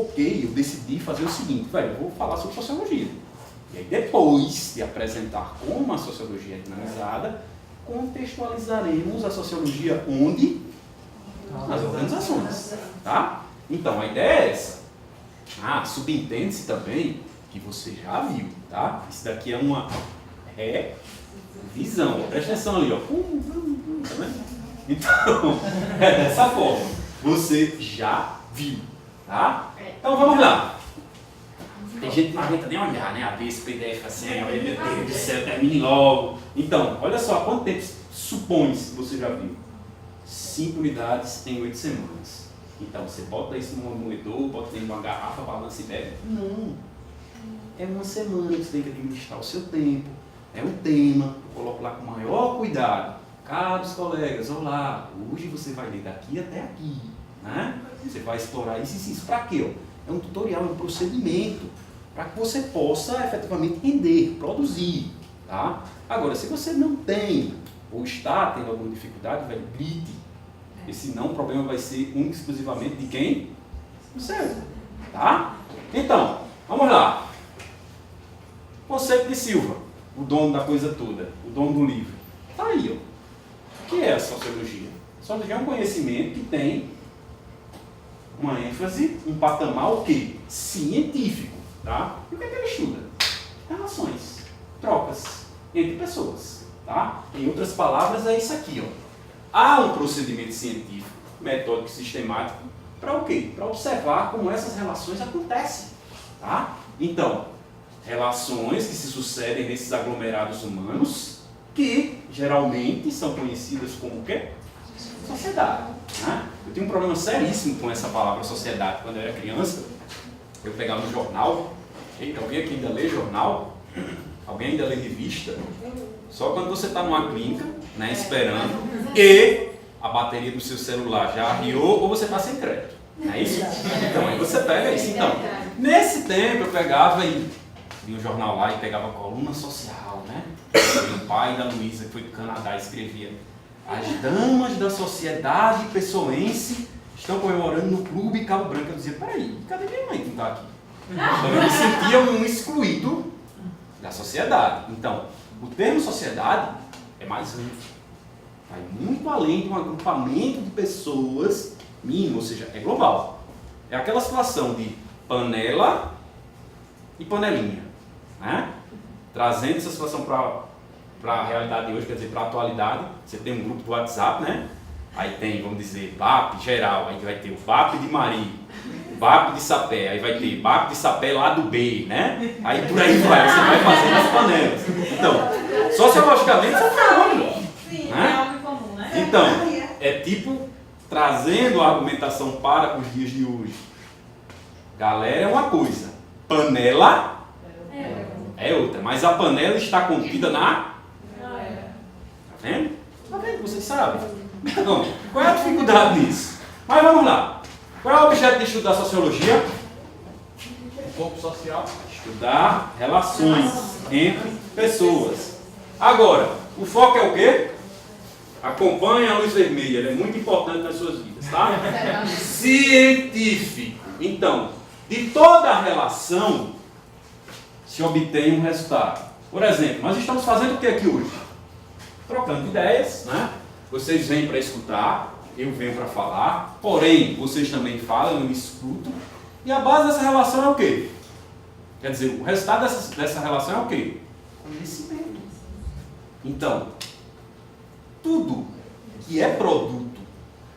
foquei, eu decidi fazer o seguinte, velho, eu vou falar sobre sociologia. E aí depois de apresentar como a sociologia é dinamizada, contextualizaremos a sociologia onde? Nas organizações. Tá? Então, a ideia é essa. Subentende-se também que você já viu, tá? Isso daqui é uma revisão. Presta atenção ali, ó. Tá vendo? Então, é dessa forma. Você já viu, tá? Então, vamos lá. Tem gente que não aguenta nem olhar, né? A ver esse PDF assim, meu Deus do céu, termine logo. Então, olha só, quanto tempo supõe-se que você já viu? 5 unidades em 8 semanas. Então, você bota isso num moedor, bota dentro de uma garrafa, balança e bebe? Não. É uma semana que você tem que administrar o seu tempo. É um tema, eu coloco lá com o maior cuidado. Caros colegas, olá, hoje você vai ler daqui até aqui. Né? Você vai explorar isso e isso. Para quê? É um tutorial, é um procedimento, para que você possa efetivamente render, produzir. Tá? Agora, se você não tem, ou está tendo alguma dificuldade, velho, grite. Porque senão o problema vai ser exclusivamente de quem? Do seu. Tá? Então, vamos lá. Conceito de Silva, o dono da coisa toda, o dono do livro. Está aí, ó. O que é a sociologia? A sociologia é um conhecimento que tem uma ênfase, um patamar o quê? Científico. Tá? E o que é que ele estuda? Relações, trocas entre pessoas. Tá? Em outras palavras, é isso aqui. Ó. Há um procedimento científico, metódico e sistemático para o quê? Para observar como essas relações acontecem. Tá? Então, relações que se sucedem nesses aglomerados humanos que geralmente são conhecidas como o quê? Sociedade. Né? Eu tenho um problema seríssimo com essa palavra sociedade. Quando eu era criança, eu pegava um jornal. Eita, alguém aqui ainda lê jornal? Alguém ainda lê revista? Só quando você está numa clínica, né, esperando, e a bateria do seu celular já arriou ou você está sem crédito. Não é isso? Então, aí você pega isso. Então, nesse tempo eu pegava e lia um jornal lá e pegava a coluna social, né? O pai da Luísa, que foi do Canadá, escrevia: as damas da sociedade pessoense estão comemorando no clube Cabo Branco. Eu dizia: peraí, cadê minha mãe que não está aqui? Então eu me sentia um excluído da sociedade. Então, o termo sociedade é mais amplo. Vai muito além de um agrupamento de pessoas mínimo, ou seja, é global. É aquela situação de panela e panelinha. Né? Trazendo essa situação para a realidade de hoje, quer dizer, para a atualidade, você tem um grupo do WhatsApp, né? Aí tem, vamos dizer, BAP geral, aí vai ter o BAP de Mari, o BAP de Sapé, aí vai ter BAP de Sapé lado B, né? Aí por aí vai, você vai fazendo as panelas. Então, sociologicamente, isso é um fenômeno. Sim, né? é algo comum, né? Então, é tipo, trazendo a argumentação para os dias de hoje. Galera é uma coisa, panela é outra, mas a panela está contida na... Tá vendo? Tá vendo? Vocês sabem. Então, qual é a dificuldade nisso? Mas vamos lá. Qual é o objeto de estudo da sociologia? O corpo social. Estudar relações entre pessoas. Agora, o foco é o quê? Acompanhe a luz vermelha, ela é muito importante nas suas vidas, tá? Científico. Então, de toda a relação se obtém um resultado. Por exemplo, nós estamos fazendo o que aqui hoje? Trocando ideias, né? Vocês vêm para escutar, eu venho para falar, porém, vocês também falam, eu escuto, e a base dessa relação é o quê? Quer dizer, o resultado dessa relação é o quê? Conhecimento. Então, tudo que é produto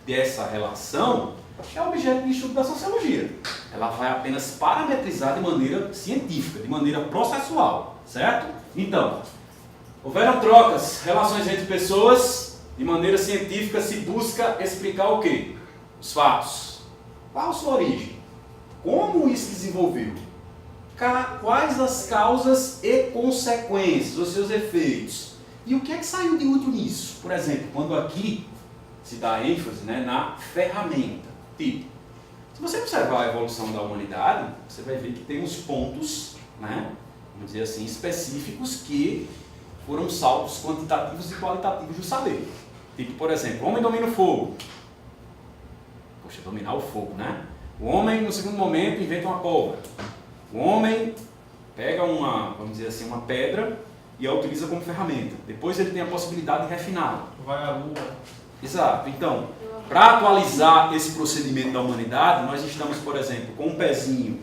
dessa relação é objeto de estudo da sociologia. Ela vai apenas parametrizar de maneira científica, de maneira processual, certo? Então, houveram trocas, relações entre pessoas, de maneira científica se busca explicar o quê? Os fatos. Qual a sua origem? Como isso desenvolveu? Quais as causas e consequências, os seus efeitos? E o que é que saiu de útil nisso? Por exemplo, quando aqui se dá ênfase, né, na ferramenta. Tipo, se você observar a evolução da humanidade, você vai ver que tem uns pontos, né, vamos dizer assim, específicos que foram saltos quantitativos e qualitativos do saber. Tipo, por exemplo, o homem domina o fogo. Poxa, dominar o fogo, né? O homem, no segundo momento, inventa uma pólvora. O homem pega vamos dizer assim, uma pedra e a utiliza como ferramenta. Depois ele tem a possibilidade de refiná-la. Vai à lua. Exato. Então, para atualizar esse procedimento da humanidade, nós estamos, por exemplo, com um pezinho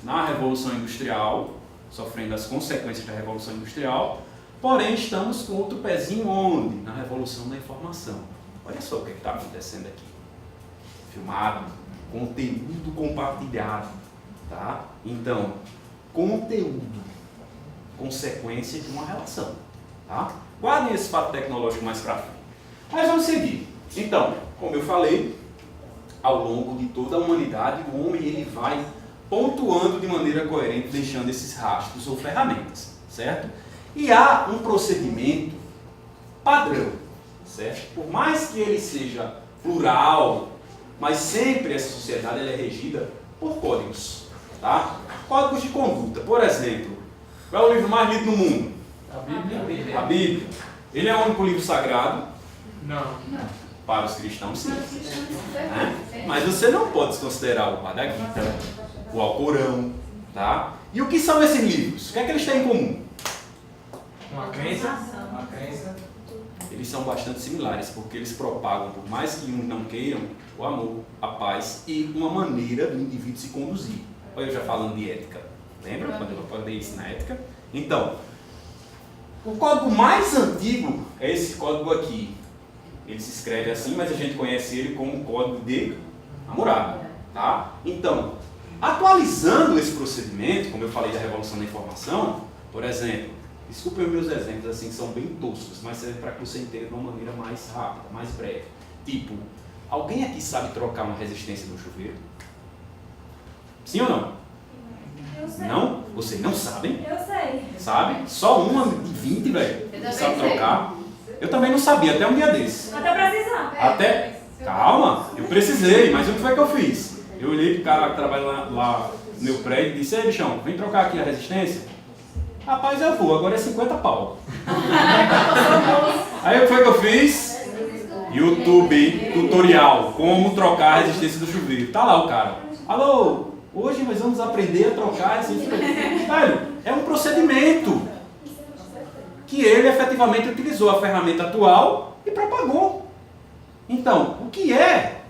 na Revolução Industrial, sofrendo as consequências da Revolução Industrial, porém estamos com outro pezinho onde? Na Revolução da Informação. Olha só o que está acontecendo aqui. Filmado, conteúdo compartilhado, tá? Então, conteúdo, consequência de uma relação, tá? Guardem esse fato tecnológico mais para frente. Mas vamos seguir. Então, como eu falei, ao longo de toda a humanidade, o homem ele vai pontuando de maneira coerente, deixando esses rastros ou ferramentas, certo? E há um procedimento padrão, certo? Por mais que ele seja plural, mas sempre essa sociedade ela é regida por códigos, tá? Códigos de conduta. Por exemplo, qual é o livro mais lido no mundo? A Bíblia. A Bíblia. Ele é o único livro sagrado? Não. Para os cristãos, sim. Né? Mas você não pode desconsiderar o Bhagavad Gita, o Alcorão, tá? E o que são esses livros? O que é que eles têm em comum? Uma crença. Eles são bastante similares, porque eles propagam, por mais que uns não queiram, o amor, a paz e uma maneira do indivíduo se conduzir. Olha eu já falando de ética. Lembra quando eu falei isso na ética? Então, o código mais antigo é esse código aqui. Ele se escreve assim, mas a gente conhece ele como Código de Hammurabi, tá? Então, atualizando esse procedimento, como eu falei da Revolução da Informação, por exemplo, desculpem os meus exemplos assim que são bem toscos, mas serve para que você entenda de uma maneira mais rápida, mais breve. Tipo, alguém aqui sabe trocar uma resistência do chuveiro? Sim ou não? Eu sei. Não? Vocês não sabem? Eu sei. Sabe? Só uma de 20, velho, que sabe trocar. Eu também não sabia, até um dia desse. Até precisar. Até... Calma, eu precisei, mas o que foi que eu fiz? Eu olhei pro cara que trabalha lá no meu prédio e disse: ei, bichão, vem trocar aqui a resistência? Rapaz, eu vou, agora é 50 pau. Aí o que foi que eu fiz? YouTube, tutorial, como trocar a resistência do chuveiro. Tá lá o cara. Alô, hoje nós vamos aprender a trocar a resistência do chuveiro. Velho, é um procedimento que ele efetivamente utilizou a ferramenta atual e propagou. Então, o que é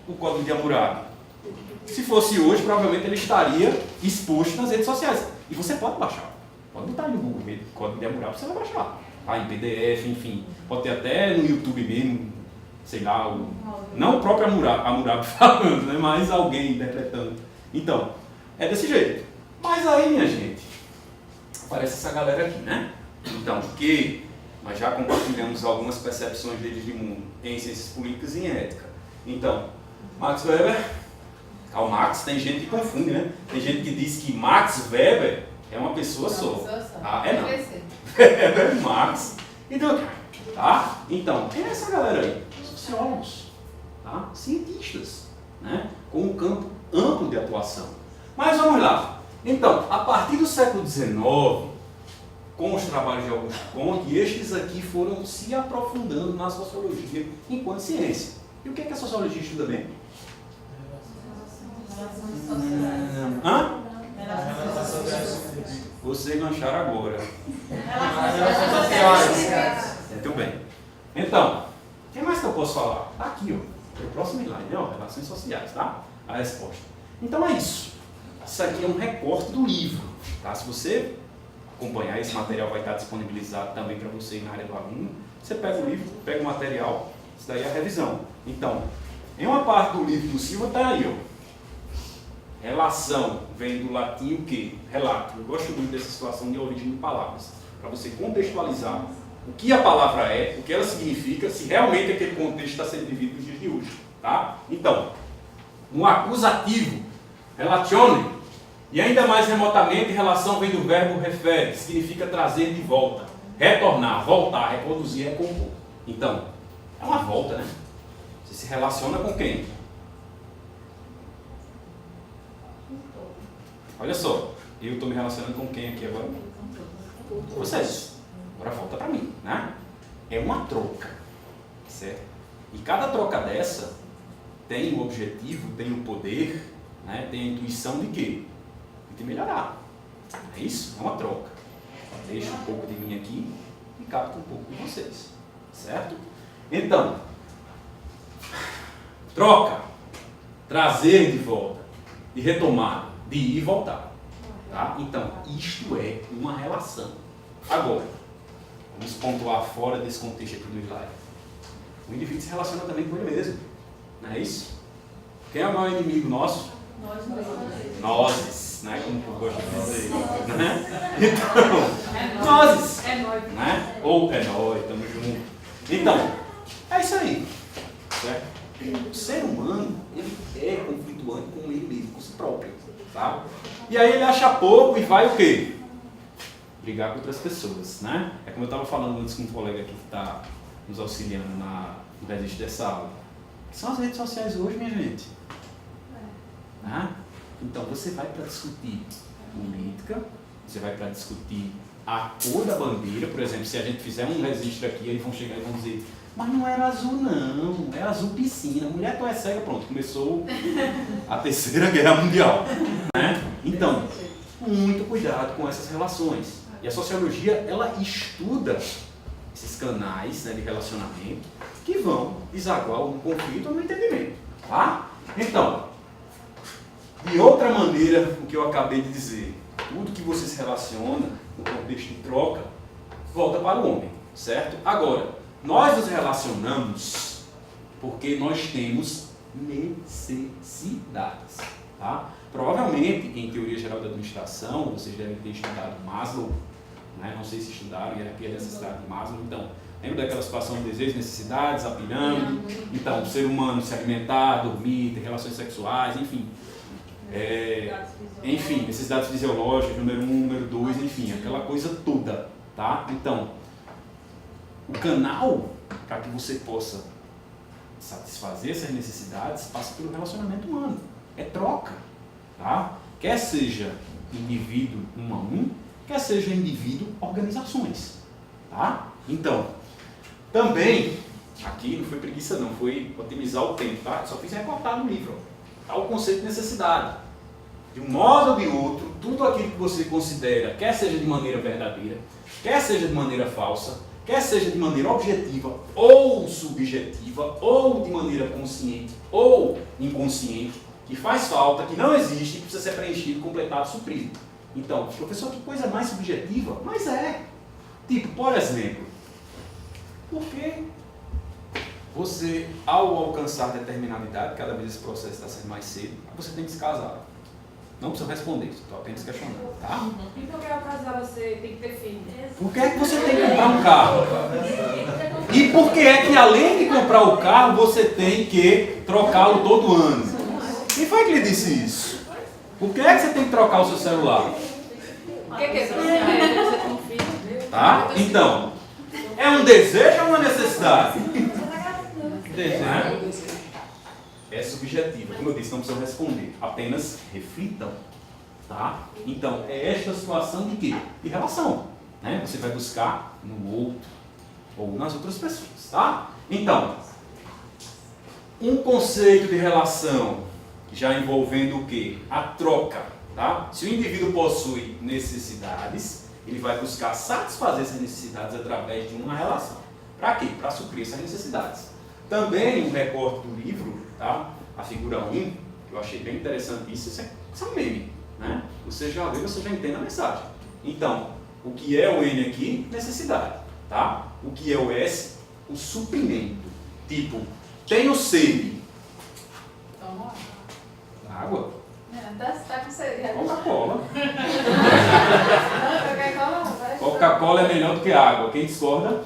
o Código de Hammurabi? Se fosse hoje, provavelmente ele estaria exposto nas redes sociais. E você pode baixar. Pode botar no Google Código de Hammurabi, você vai baixar. Tá, em PDF, enfim. Pode ter até no YouTube mesmo, sei lá, não o próprio Hammurabi falando, né, mas alguém interpretando. Então, é desse jeito. Mas aí, minha gente, aparece essa galera aqui, né? Então, que nós já compartilhamos algumas percepções deles de mundo em ciências políticas e em ética. Então, Max Weber, Karl Marx, tem gente que confunde, né? Tem gente que diz que Max Weber é uma pessoa só. Ah, é não. Weber, Marx e Durkheim, tá? Então, quem é essa galera aí? Sociólogos, tá? Cientistas, né? Com um campo amplo de atuação. Mas vamos lá. Então, a partir do século XIX, com os trabalhos de Augusto Comte, estes aqui foram se aprofundando na sociologia enquanto ciência. E o que é que a sociologia estuda bem? Hã? Vocês lancharam agora. Muito bem. Então, o que mais que eu posso falar? Está aqui, ó. No próximo slide, ó, relações sociais, tá? A resposta. Então é isso. Isso aqui é um recorte do livro, tá? Se você acompanhar, esse material vai estar disponibilizado também para você na área do aluno. Você pega o livro, pega o material, isso daí é a revisão. Então, em uma parte do livro do Silva está aí, ó. Relação vem do latim o quê? Relato. Eu gosto muito dessa situação de origem de palavras, para você contextualizar o que a palavra é, o que ela significa, se realmente aquele contexto está sendo vivido nos dias de hoje, tá? Então, no acusativo, relatione, e ainda mais remotamente, relação vem do verbo refere, que significa trazer de volta, retornar, voltar, reproduzir, recompor. Então, é uma volta, né? Você se relaciona com quem? Olha só, eu estou me relacionando com quem aqui agora? Vocês. Agora volta para mim, né? É uma troca, certo? E cada troca dessa tem o objetivo, tem o poder, né, tem a intuição de quê? De melhorar. É isso? É uma troca. Deixa um pouco de mim aqui e capta um pouco de vocês. Certo? Então, troca, trazer de volta, de retomar, de ir e voltar. Tá? Então, isto é uma relação. Agora, vamos pontuar fora desse contexto aqui do slide. O indivíduo se relaciona também com ele mesmo. Não é isso? Quem é o maior inimigo nosso? Nozes, né? Como eu gosto de dizer. Né? Então, nozes. Né? Ou é nós, estamos juntos. Então, é isso aí. Certo? O ser humano, ele é conflituante com ele mesmo, com si próprio. Tá? E aí ele acha pouco e vai o quê? Brigar com outras pessoas, né? É como eu estava falando antes com um colega aqui que está nos auxiliando no registro dessa aula. O que são as redes sociais hoje, minha gente? Né? Então você vai para discutir política, você vai para discutir a cor da bandeira, por exemplo, se a gente fizer um registro aqui, eles vão chegar e vão dizer, mas não era azul não, era azul piscina, mulher tu é cega, pronto, começou a Terceira Guerra Mundial. Né? Então, muito cuidado com essas relações. E a sociologia, ela estuda esses canais, né, de relacionamento que vão desaguar um conflito ou um entendimento. Tá? Então, de outra maneira, o que eu acabei de dizer, tudo que você se relaciona no contexto de troca, volta para o homem, certo? Agora, nós nos relacionamos porque nós temos necessidades. Tá? Provavelmente, em teoria geral da administração, vocês devem ter estudado Maslow, né? Não sei se estudaram, e era aqui a necessidade de Maslow. Então, lembra daquela situação de desejos, necessidades, a pirâmide? Então, o ser humano se alimentar, dormir, ter relações sexuais, enfim. Enfim, necessidades fisiológicas, número 1, número 2, enfim, aquela coisa toda. Tá? Então, o canal para que você possa satisfazer essas necessidades passa pelo relacionamento humano. É troca. Tá? Quer seja indivíduo 1 a 1, quer seja indivíduo organizações. Tá? Então, também, aqui não foi preguiça não, foi otimizar o tempo. Tá? Só fiz recortar no livro. Tá? O conceito de necessidade. De um modo ou de outro, tudo aquilo que você considera, quer seja de maneira verdadeira, quer seja de maneira falsa, quer seja de maneira objetiva ou subjetiva, ou de maneira consciente ou inconsciente, que faz falta, que não existe, que precisa ser preenchido, completado, suprido. Então, professor, que coisa mais subjetiva? Mas é. Tipo, por exemplo, por que você, ao alcançar determinada idade, cada vez esse processo está sendo mais cedo, você tem que se casar? Não precisa responder, estou apenas questionando, tá? E por que ao casar você tem que ter filho? Por que é que você tem que comprar um carro? E por que é que além de comprar o carro, você tem que trocá-lo todo ano? Quem foi que lhe disse isso? Por que é que você tem que trocar o seu celular? O que é você tem um filho? Tá? Então, é um desejo ou uma necessidade? Desejo. É subjetiva, como eu disse, não precisa responder, apenas reflitam, tá? Então, é esta situação de quê? De relação, né? Você vai buscar no outro ou nas outras pessoas, tá? Então, um conceito de relação já envolvendo o quê? A troca, tá? Se o indivíduo possui necessidades, ele vai buscar satisfazer essas necessidades através de uma relação. Para quê? Para suprir essas necessidades. Também um recorte do livro, tá? A figura 1, que eu achei bem interessante isso é um meme, né? Você já vê, você já entende a mensagem. Então, o que é o N aqui? Necessidade, tá? O que é o S? O suprimento. Tipo, tenho sede. Toma Água. Tá com sede. Coca-Cola. Coca-Cola. Coca-Cola é melhor do que água. Quem discorda?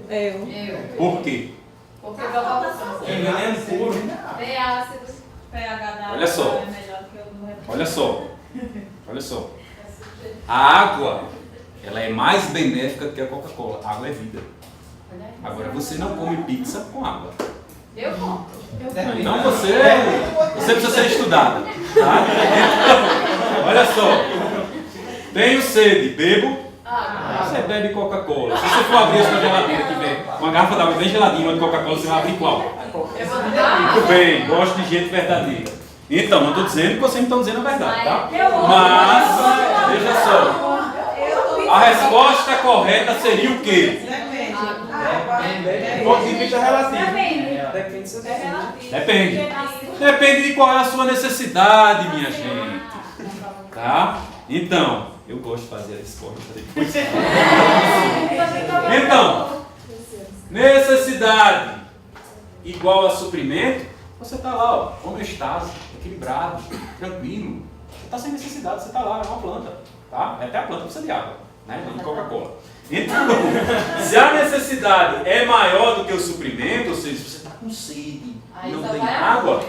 Eu. Por quê? Porque Coca-Cola É veneno puro. tem ácido. pH da Olha só. é melhor que o do refrigerante. Olha só. Olha só. A água, ela é mais benéfica do que a Coca-Cola. A água é vida. Agora, você não come pizza com água. Eu compro. Então você precisa ser estudado. Tá? Então, olha só. Tenho sede, bebo Você bebe Coca-Cola. Se você for abrir a sua geladeira e tiver uma garrafa d'água bem geladinha, uma de Coca-Cola, você vai abrir qual? Muito bem, gosto de gente verdadeira. Então, não estou dizendo que vocês não estão dizendo a verdade, tá? Mas, veja só. A resposta correta seria o quê? Ponto de vista relativo. Depende do seu filho. Depende. Depende de qual é a sua necessidade, minha gente. Tá? Então, eu gosto de fazer a escola depois. Então, necessidade igual a suprimento, você está lá, ó, homeostase, equilibrado, tranquilo. Você está sem necessidade, você está lá, é uma planta. Tá? Até a planta precisa de água, né? Não de Coca-Cola. Então, se a necessidade é maior do que o suprimento, ou seja, você está com sede e não tem água,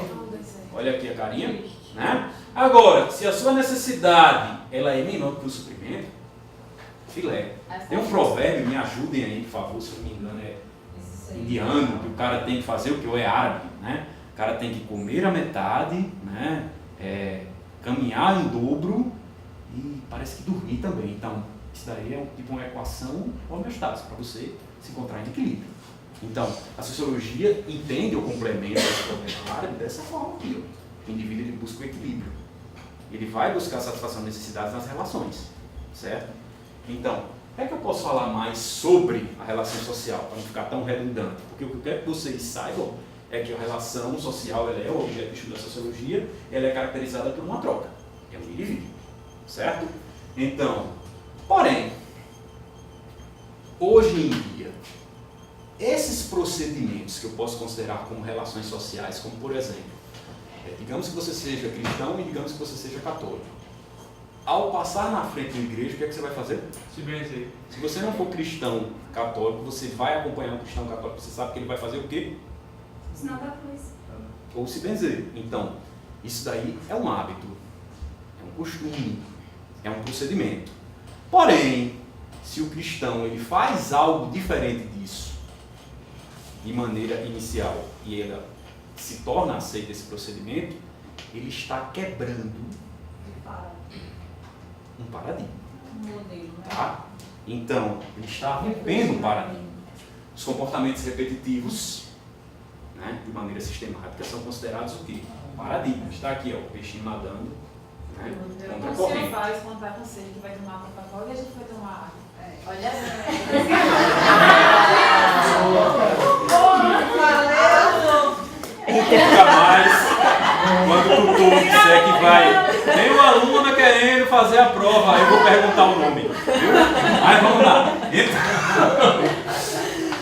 olha aqui a carinha, né? Agora, se a sua necessidade ela é menor do que o suprimento, filé. Tem um provérbio, me ajudem aí, por favor, se eu não me engano, é indiano, que o cara tem que fazer o que? Ou é árabe, né? O cara tem que comer a metade, né? Caminhar em dobro e parece que dormir também. Então, isso daí é tipo uma equação homeostática para você se encontrar em equilíbrio. Então, a sociologia entende ou complementa esse provérbio árabe dessa forma aqui. Ó. O indivíduo ele busca o equilíbrio. Ele vai buscar a satisfação de necessidades nas relações, certo? Então, o que é que eu posso falar mais sobre a relação social, para não ficar tão redundante? Porque o que eu quero que vocês saibam é que a relação social ela é o objeto de estudo da sociologia, ela é caracterizada por uma troca, é um indivíduo, certo? Então, porém, hoje em dia, esses procedimentos que eu posso considerar como relações sociais, como por exemplo, digamos que você seja cristão e digamos que você seja católico. Ao passar na frente da igreja, o que é que você vai fazer? Se benzer. Se você não for cristão católico, você vai acompanhar um cristão católico, você sabe que ele vai fazer o quê? Sinal da cruz. Ou se benzer. Então, isso daí é um hábito, é um costume, é um procedimento. Porém, se o cristão ele faz algo diferente disso, de maneira inicial, e ele se torna aceito esse procedimento, ele está quebrando um paradigma. Tá? Então, ele está rompendo um paradigma. Os comportamentos repetitivos, né, de maneira sistemática, são considerados o quê? Paradigmas. Está aqui, ó, o peixinho nadando, né, contra a Como você corrente. faz quando vai com sede, que vai tomar Coca-Cola e a gente vai tomar água? Olha Nunca mais, quando o tutor disser que vai, tem uma aluna querendo fazer a prova, aí eu vou perguntar o nome, viu? Mas vamos lá. Então,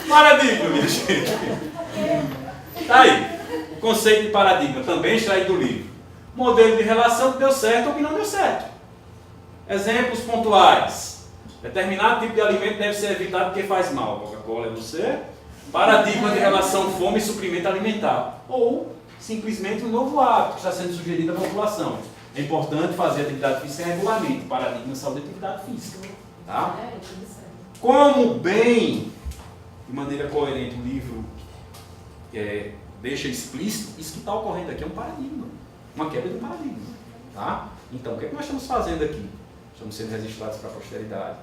paradigma, minha gente. Tá aí, o conceito de paradigma, também extraído do livro. Modelo de relação que deu certo ou que não deu certo. Exemplos pontuais. Determinado tipo de alimento deve ser evitado porque faz mal. Coca-Cola é você. Paradigma de relação fome e suprimento alimentar. Ou, simplesmente, um novo hábito que está sendo sugerido à população. É importante fazer atividade física regularmente. Paradigma saúde e atividade física. Tá? Como bem, de maneira coerente, o livro deixa explícito, isso que está ocorrendo aqui é um paradigma. Uma quebra de um paradigma. Tá? Então, o que é que nós estamos fazendo aqui? Estamos sendo registrados para a posteridade,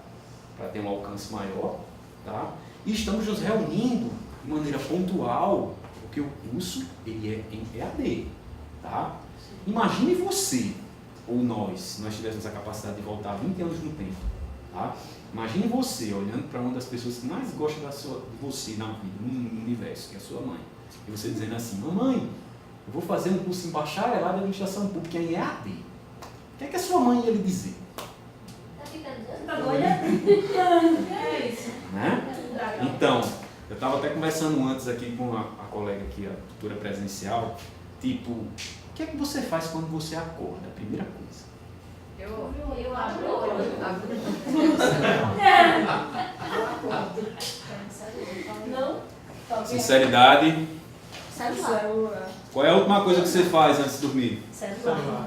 para ter um alcance maior. Tá? E estamos nos reunindo de maneira pontual, porque o curso ele é em EAD. Tá? Imagine você, ou nós, se nós tivéssemos a capacidade de voltar 20 anos no tempo. Tá? Imagine você olhando para uma das pessoas que mais gosta de você na vida, no universo, que é a sua mãe. E você dizendo assim, mamãe, eu vou fazer um curso em bacharelado de administração pública em EAD. O que é que a sua mãe ia lhe dizer? Tá doida? É isso. Né? Então, eu estava até conversando antes aqui com a colega aqui, a tutora presencial, tipo, o que é que você faz quando você acorda? A primeira coisa. Eu abro o olho. Não? Sinceridade. Celular. Qual é a última coisa que você faz antes de dormir? Celular.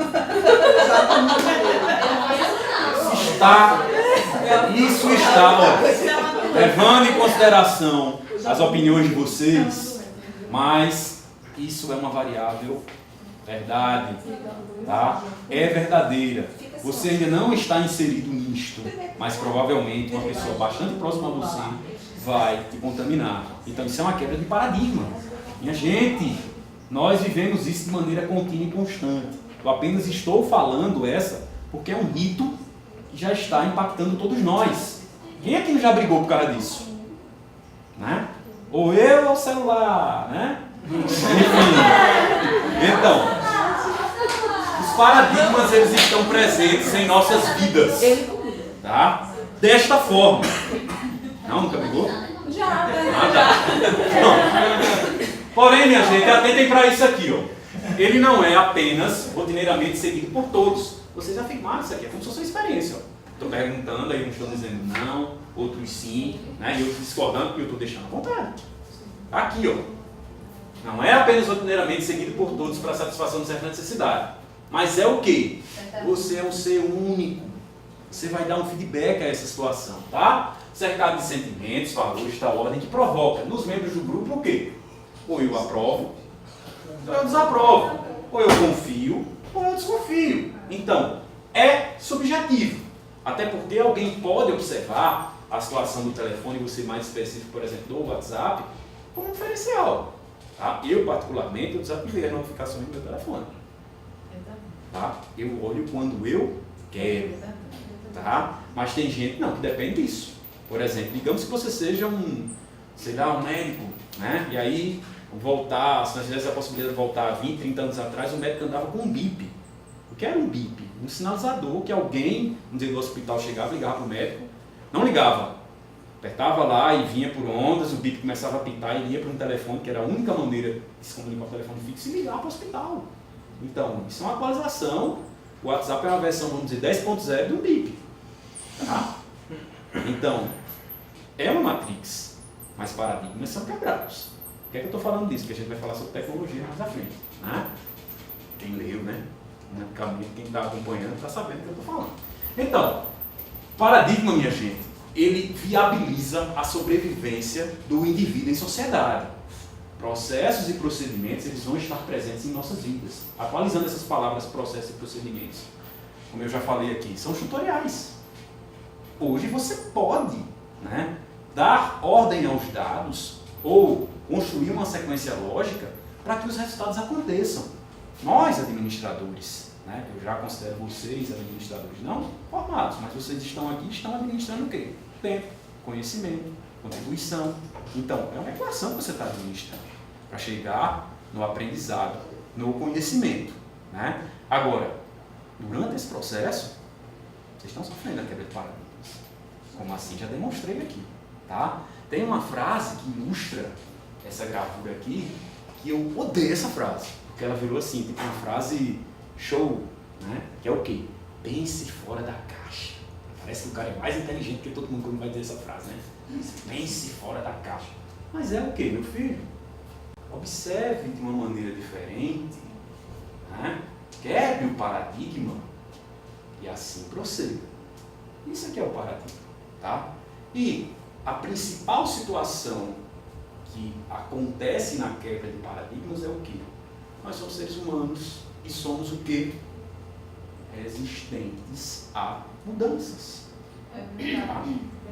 Isso está, ó, levando em consideração as opiniões de vocês, mas isso é uma variável verdade, tá? É verdadeira. Você ainda não está inserido nisto, mas provavelmente uma pessoa bastante próxima a você vai te contaminar. Então isso é uma quebra de paradigma. Minha gente, nós vivemos isso de maneira contínua e constante. Eu apenas estou falando essa porque é um rito que já está impactando todos nós. Quem aqui já brigou por causa disso? Né? Ou eu ou o celular, né? Enfim. Então, os paradigmas eles estão presentes em nossas vidas. Tá? Desta forma. Não, nunca brigou? Já. Porém, minha gente, atentem para isso aqui, ó. Ele não é apenas rotineiramente seguido por todos. Vocês afirmaram isso aqui, é como se fosse uma experiência. Estou perguntando, aí uns estão dizendo não, outros sim, né? E outros discordando, que eu estou deixando à vontade. Aqui, ó. Não é apenas rotineiramente seguido por todos para satisfação de certa necessidade. Mas é o quê? Você é um ser único. Você vai dar um feedback a essa situação, tá? Cercado de sentimentos, valores, tal ordem, que provoca nos membros do grupo o quê? Ou eu aprovo, ou eu desaprovo. Ou eu confio, ou eu desconfio. Então, é subjetivo. Até porque alguém pode observar a situação do telefone, você mais específico, por exemplo, do WhatsApp, como um diferencial. Tá? Eu, particularmente, eu desativei as notificações do meu telefone. Tá? Eu olho quando eu quero. Tá? Mas tem gente não, que depende disso. Por exemplo, digamos que você seja um médico, né? E aí, voltar, se nós tivesse a possibilidade de voltar 20, 30 anos atrás, o médico andava com um bip. O que era um bip? Um sinalizador que alguém, vamos dizer, do hospital chegava, ligava para o médico, não ligava, apertava lá e vinha por ondas, o bip começava a pitar e ia para um telefone, que era a única maneira de se comunicar com o telefone fixo e ligar para o hospital. Então, isso é uma atualização. O WhatsApp é uma versão, vamos dizer, 10.0 do bip. Tá? Então, é uma matrix, mas paradigmas são quebrados. Por que é que eu estou falando disso? Porque a gente vai falar sobre tecnologia mais à frente. Né? Quem leu, né? Quem está acompanhando está sabendo o que eu estou falando. Então, paradigma, minha gente, ele viabiliza a sobrevivência do indivíduo em sociedade. Processos e procedimentos, eles vão estar presentes em nossas vidas. Atualizando essas palavras, processos e procedimentos, como eu já falei aqui, são tutoriais. Hoje você pode, né, dar ordem aos dados ou construir uma sequência lógica para que os resultados aconteçam. Nós, administradores, né, eu já considero vocês administradores, não formados, mas vocês estão aqui e estão administrando o quê? Tempo, conhecimento, contribuição. Então, é uma equação que você está administrando para chegar no aprendizado, no conhecimento. Né? Agora, durante esse processo, vocês estão sofrendo a quebra de paradigmas. Como assim já demonstrei aqui. Tá? Tem uma frase que ilustra essa gravura aqui, que eu odeio essa frase, porque ela virou assim, tipo uma frase show, né? Que é o quê? Pense fora da caixa. Parece que o cara é mais inteligente que todo mundo quando vai dizer essa frase, né? Pense fora da caixa. Mas é o quê, meu filho? Observe de uma maneira diferente, né? Quebre o paradigma e assim proceda. Isso aqui é o paradigma, tá? E a principal situação que acontece na quebra de paradigmas é o quê? Nós somos seres humanos e somos o quê? Resistentes a mudanças. Tá?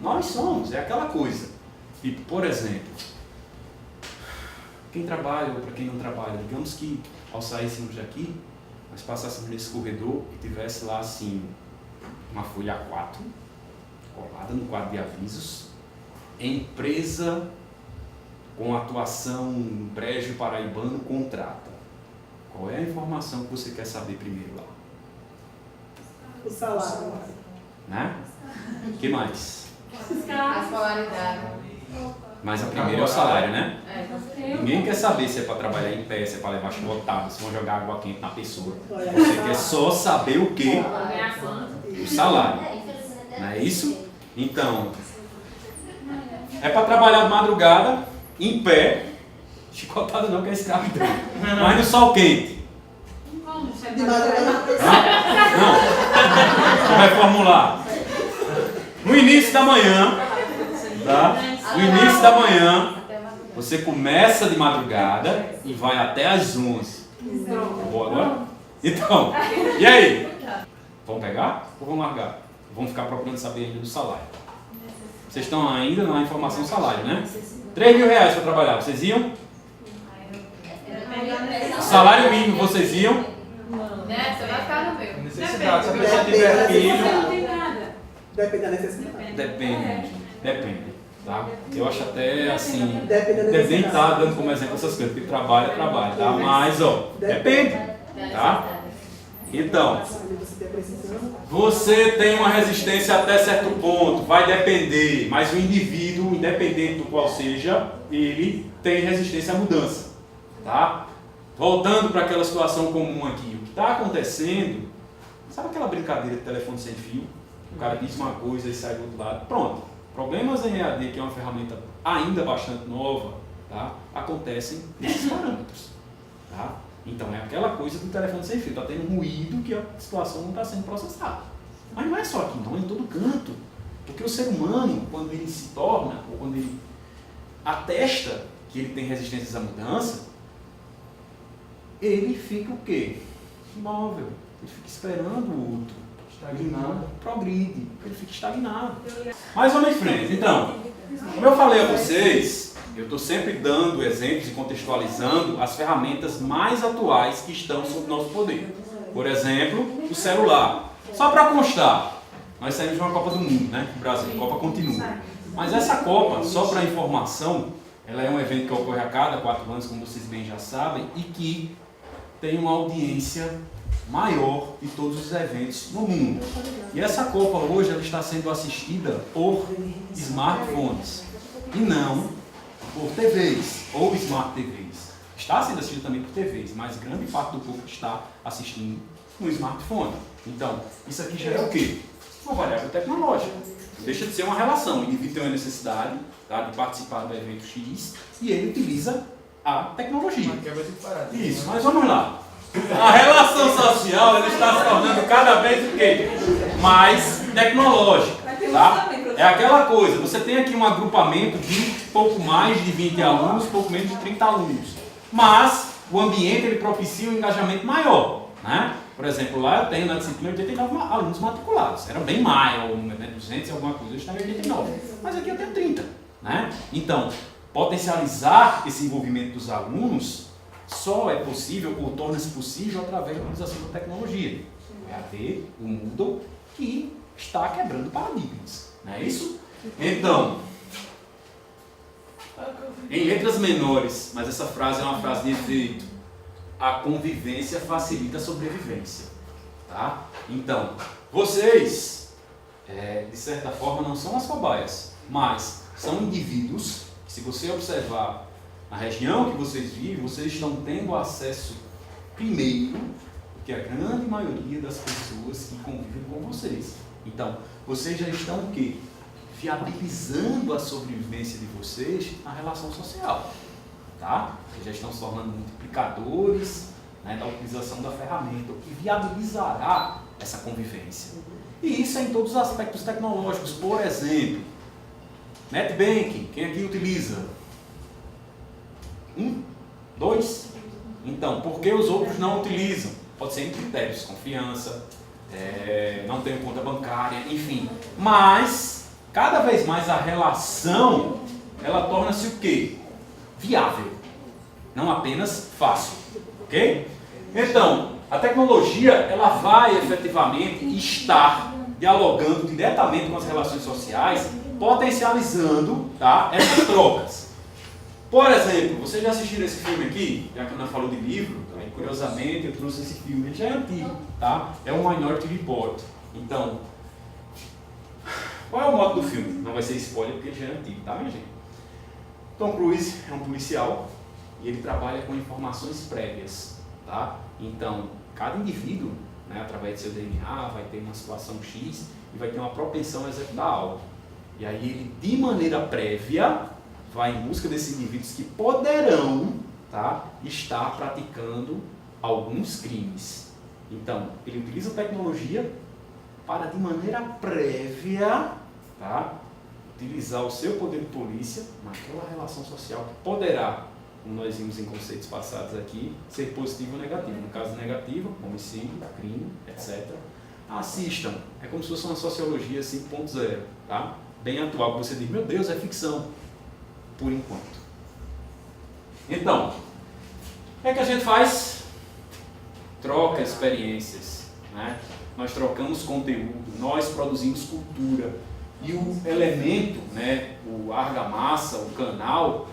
Nós somos, é aquela coisa. Tipo, por exemplo, quem trabalha ou para quem não trabalha, digamos que ao saíssemos daqui, nós passássemos nesse corredor e tivesse lá assim, uma folha A4, colada no quadro de avisos, empresa com atuação no Brejo Paraibano contrata. Qual é a informação que você quer saber primeiro lá? O salário. Né? O que mais? A escolaridade. Mas a primeira é o salário, né? É. Ninguém quer saber se é para trabalhar em pé, se é para levar chicotada, se vão jogar água quente na pessoa. Você quer só saber o quê? O salário. Não é isso? Então, é para trabalhar de madrugada, em pé, chicotada não, que é escravidão, mas no sol quente. De madrugada. Não, vou reformular. No início da manhã, tá? No início da manhã, você começa de madrugada e vai até às 11. Boa agora? Então, e aí? Vamos pegar ou vamos largar? Vamos ficar procurando saber ainda do salário. Vocês estão ainda na informação salário, né? 3 mil reais para trabalhar, vocês iam? Salário mínimo, vocês iam? Né? Você vai ficar no meu. Necessidade. Se a pessoa tiver filho, Não tem nada. Depende da necessidade. Depende. Tá? Eu acho até assim, Depende da nem necessidade. tá dando como exemplo essas coisas, porque trabalho é trabalho, tá? Mas, ó, depende, tá? Então, Você tem precisão. você tem uma resistência até certo ponto, vai depender, mas o indivíduo, independente do qual seja, ele tem resistência à mudança, tá? Voltando para aquela situação comum aqui, o que está acontecendo, sabe aquela brincadeira de telefone sem fio? O cara diz uma coisa e sai do outro lado, pronto. Problemas em EAD, que é uma ferramenta ainda bastante nova, tá? Acontecem nesses parâmetros, tá? Então é aquela coisa do telefone sem fio, está tendo um ruído que a situação não está sendo processada. Mas não é só aqui, não, é em todo canto. Porque o ser humano, quando ele se torna, ou quando ele atesta que ele tem resistências à mudança, ele fica o quê? Imóvel. Ele fica esperando o outro. Ele não progride, ele fica estagnado. Mas vamos em frente. Então, como eu falei a vocês, eu estou sempre dando exemplos e contextualizando as ferramentas mais atuais que estão sob nosso poder. Por exemplo, o celular. Só para constar, nós saímos de uma Copa do Mundo, né? O Brasil, a Copa continua. Mas essa Copa, só para informação, ela é um evento que ocorre a cada 4 anos, como vocês bem já sabem, e que tem uma audiência maior de todos os eventos no mundo. E essa Copa hoje ela está sendo assistida por smartphones e não por TVs ou smart TVs. Está sendo assistida também por TVs, mas grande parte do público está assistindo no smartphone. Então, isso aqui já é o quê? Uma variável tecnológica. Deixa de ser uma relação. O indivíduo tem uma necessidade, tá, de participar do evento X e ele utiliza a tecnologia. Isso, mas vamos lá. A relação social ela está se tornando cada vez o quê? Mais tecnológica. Tá? É aquela coisa, você tem aqui um agrupamento de pouco mais de 20 alunos, pouco menos de 30 alunos. Mas o ambiente ele propicia um engajamento maior. Né? Por exemplo, lá eu tenho na disciplina 89 alunos matriculados. Era bem maior o número, né? 200 e alguma coisa, hoje está em 89. Mas aqui eu tenho 30. Né? Então, potencializar esse envolvimento dos alunos só é possível ou torna-se possível através da utilização da tecnologia. O EAD, o Moodle, que está quebrando paradigmas. Não é isso? Então, em letras menores, mas essa frase é uma frase de efeito, a convivência facilita a sobrevivência. Tá? Então, vocês, de certa forma, não são as cobaias, mas são indivíduos que, se você observar na região que vocês vivem, vocês estão tendo acesso primeiro do que a grande maioria das pessoas que convivem com vocês. Então, vocês já estão o quê? Viabilizando a sobrevivência de vocês na relação social. Tá? Vocês já estão se tornando multiplicadores, né, da utilização da ferramenta, o que viabilizará essa convivência. E isso é em todos os aspectos tecnológicos. Por exemplo, NetBanking, quem aqui utiliza? 1? 2? Então, por que os outros não utilizam? Pode ser em critérios, confiança, não tenho conta bancária, enfim. Mas, cada vez mais a relação, ela torna-se o quê? Viável. Não apenas fácil. Ok? Então, a tecnologia, ela vai efetivamente estar dialogando diretamente com as relações sociais, potencializando, tá, essas trocas. Por exemplo, vocês já assistiram esse filme aqui? Já que a Ana falou de livro, tá? Curiosamente eu trouxe esse filme, ele já é antigo, tá? É o Minority Report. Então, qual é o modo do filme? Não vai ser spoiler porque ele já é antigo, tá, minha gente? Tom Cruise é um policial e ele trabalha com informações prévias, tá? Então, cada indivíduo, né, através de seu DNA, vai ter uma situação X e vai ter uma propensão a executar algo. E aí ele, de maneira prévia, vai em busca desses indivíduos que poderão, tá, estar praticando alguns crimes. Então, ele utiliza a tecnologia para, de maneira prévia, tá, utilizar o seu poder de polícia naquela relação social que poderá como nós vimos em conceitos passados aqui, ser positivo ou negativo. No caso negativo, homicídio, crime, etc. Assistam. É como se fosse uma sociologia 5.0, tá? Bem atual, que você diz, meu Deus, é ficção. Por enquanto. Então, o que é que a gente faz? Troca experiências, né? Nós trocamos conteúdo, nós produzimos cultura. E o elemento, né, o argamassa, o canal,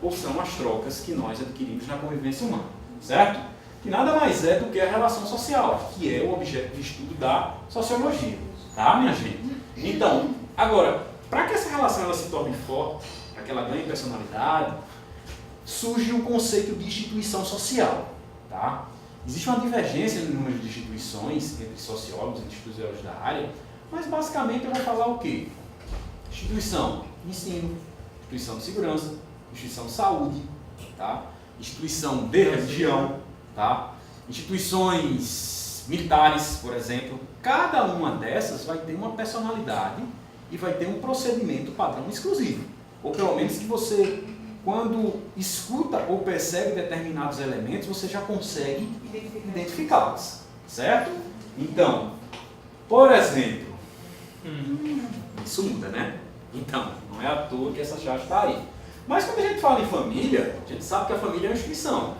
ou são as trocas que nós adquirimos na convivência humana, certo? Que nada mais é do que a relação social, que é o objeto de estudo da sociologia, tá, minha gente? Então, agora, para que essa relação ela se torne forte, para que ela ganhe personalidade, surge o conceito de instituição social, tá? Existe uma divergência no número de instituições entre sociólogos e estudiosos da área, mas basicamente eu vou falar o quê? Instituição de ensino, instituição de segurança, instituição de saúde, tá? Instituição de religião, tá? Instituições militares, por exemplo. Cada uma dessas vai ter uma personalidade e vai ter um procedimento padrão exclusivo. Ou pelo menos que você, quando escuta ou percebe determinados elementos, você já consegue identificá-los, certo? Então, por exemplo, isso muda, né? Então, não é à toa que essa chave está aí. Mas quando a gente fala em família, a gente sabe que a família é uma instituição.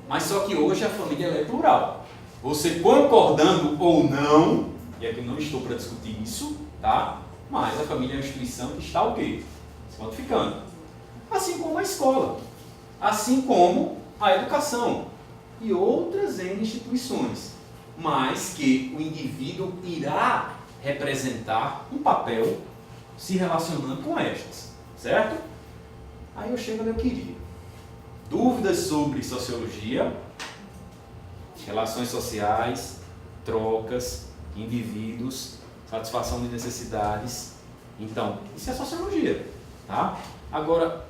Mas só que hoje a família ela é plural. Você concordando ou não, e aqui eu não estou para discutir isso, tá? Mas a família é uma instituição que está o quê? Se modificando. Assim como a escola. Assim como a educação. E outras N instituições. Mas que o indivíduo irá representar um papel se relacionando com estas, certo? Aí eu chego onde eu queria. Dúvidas sobre sociologia, relações sociais, trocas, indivíduos, satisfação de necessidades. Então, isso é sociologia, tá? Agora,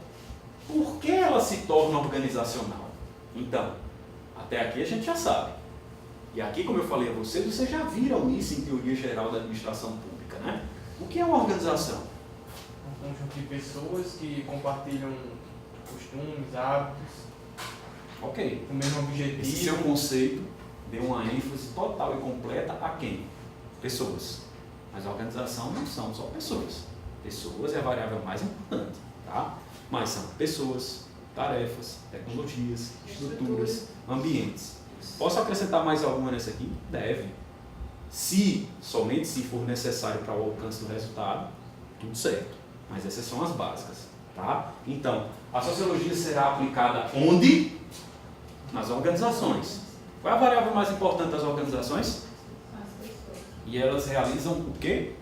por que ela se torna organizacional? Então, até aqui a gente já sabe. E aqui, como eu falei a vocês já viram isso em teoria geral da administração pública, né? O que é uma organização? Um conjunto de pessoas que compartilham costumes, hábitos, ok, o mesmo objetivo. Esse seu conceito deu uma ênfase total e completa a quem? Pessoas. Mas a organização não são só pessoas. Pessoas é a variável mais importante, tá? Mas são pessoas, tarefas, tecnologias, estruturas, ambientes. Posso acrescentar mais alguma nessa aqui? Deve. Somente se for necessário para o alcance do resultado, tudo certo. Mas essas são as básicas, tá? Então, a sociologia será aplicada onde? Nas organizações. Qual é a variável mais importante das organizações? E elas realizam o quê?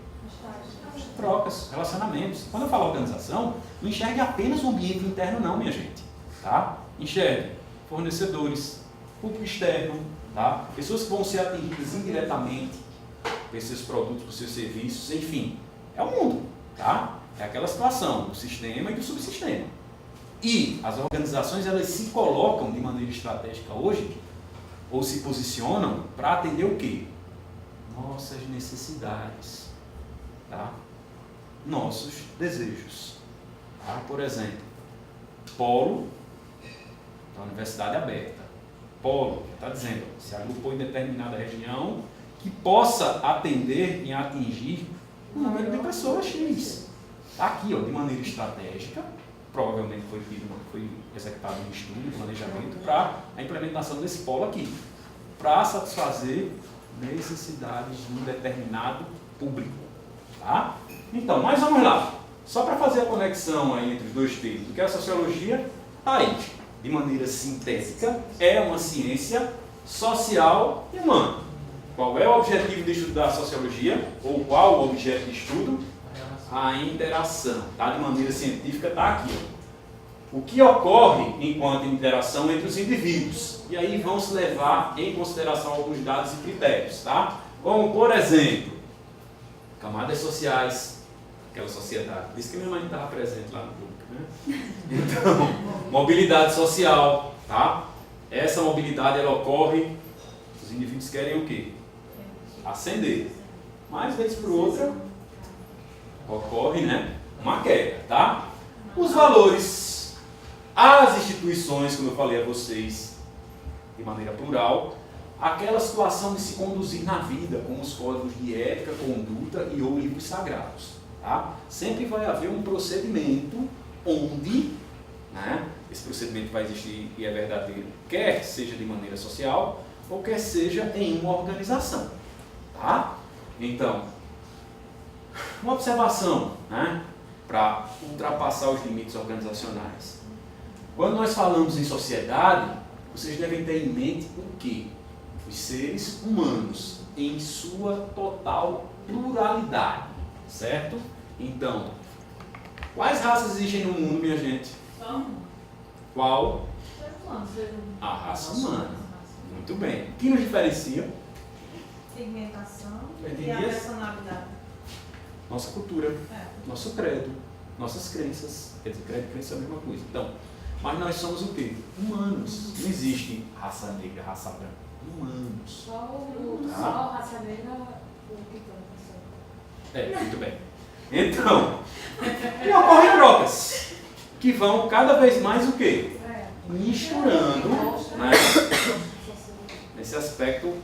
Trocas, relacionamentos. Quando eu falo organização, não enxergue apenas o ambiente interno não, minha gente. Tá? Enxergue fornecedores, público externo, tá? Pessoas que vão ser atendidas indiretamente por seus produtos, por seus serviços, enfim. É o mundo, tá? É aquela situação do sistema e do subsistema. E as organizações, elas se colocam de maneira estratégica hoje, ou se posicionam para atender o quê? Nossas necessidades, tá? Nossos desejos. Tá? Por exemplo, polo da universidade aberta. Polo, está dizendo, se agrupou em determinada região que possa atender e atingir um número de pessoas X. Está aqui, ó, de maneira estratégica, provavelmente foi executado um estudo, um planejamento para a implementação desse polo aqui, para satisfazer necessidades de um determinado público. Tá? Então, mas vamos lá. Só para fazer a conexão aí entre os dois termos, o que é a sociologia? Tá aí, de maneira sintética, é uma ciência social e humana. Qual é o objetivo de estudo da sociologia? Ou qual o objeto de estudo? A interação. Tá? De maneira científica está aqui. Ó. O que ocorre enquanto interação entre os indivíduos. E aí vão se levar em consideração alguns dados e critérios. Tá? Como, por exemplo, camadas sociais, aquela sociedade. Por isso que minha mãe estava presente lá no público. Né? Então, mobilidade social. Tá? Essa mobilidade ela ocorre, os indivíduos querem o quê? Ascender. Mas, vez por outra, ocorre, né, uma queda, tá? Os valores as instituições, como eu falei a vocês, de maneira plural, aquela situação de se conduzir na vida com os códigos de ética, conduta e ou livros sagrados. Tá? Sempre vai haver um procedimento onde, né, esse procedimento vai existir e é verdadeiro, quer seja de maneira social ou quer seja em uma organização. Tá? Então, uma observação, né, para ultrapassar os limites organizacionais. Quando nós falamos em sociedade, vocês devem ter em mente o quê? Os seres humanos em sua total pluralidade, certo? Então, quais raças existem no mundo, minha gente? Qual? A raça humana. Muito bem. O que nos diferencia? Segmentação e a Etnias? personalidade. Nossa cultura, nosso credo, nossas crenças. Quer dizer, credo e crença é a mesma coisa. Então, mas nós somos o quê? Humanos. Não existe raça negra, raça branca. Humanos. Só raça negra, o que Muito bem. Então, e ocorrem trocas que vão cada vez mais o quê? Misturando, né, nesse aspecto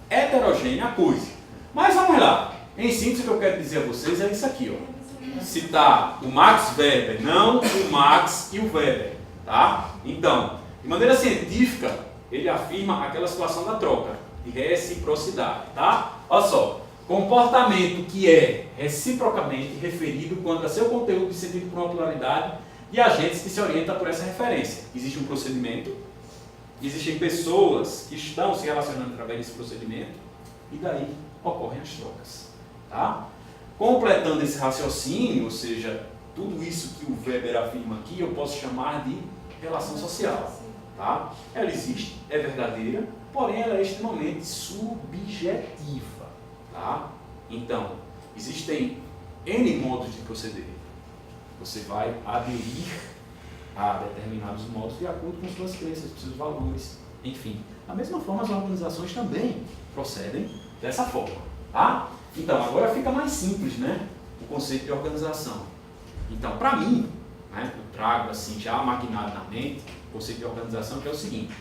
heterogêneo a coisa. Mas vamos lá. Em síntese, o que eu quero dizer a vocês é isso aqui, ó. Citar o Max Weber, não o Max e o Weber, tá? Então, de maneira científica, ele afirma aquela situação da troca, de reciprocidade, tá? Olha só, comportamento que é reciprocamente referido quanto a seu conteúdo discernido por uma pluralidade de agentes que se orientam por essa referência. Existe um procedimento, existem pessoas que estão se relacionando através desse procedimento, e daí ocorrem as trocas, tá? Completando esse raciocínio, ou seja, tudo isso que o Weber afirma aqui, eu posso chamar de relação social, tá? Ela existe, é verdadeira, porém ela é extremamente subjetiva, tá? Então, existem N modos de proceder. Você vai aderir a determinados modos de acordo com suas crenças, com seus valores, enfim. Da mesma forma, as organizações também procedem dessa forma, tá? Então, agora fica mais simples, né, o conceito de organização. Então, para mim, né, eu trago assim, já maquinado na mente, o conceito de organização, que é o seguinte: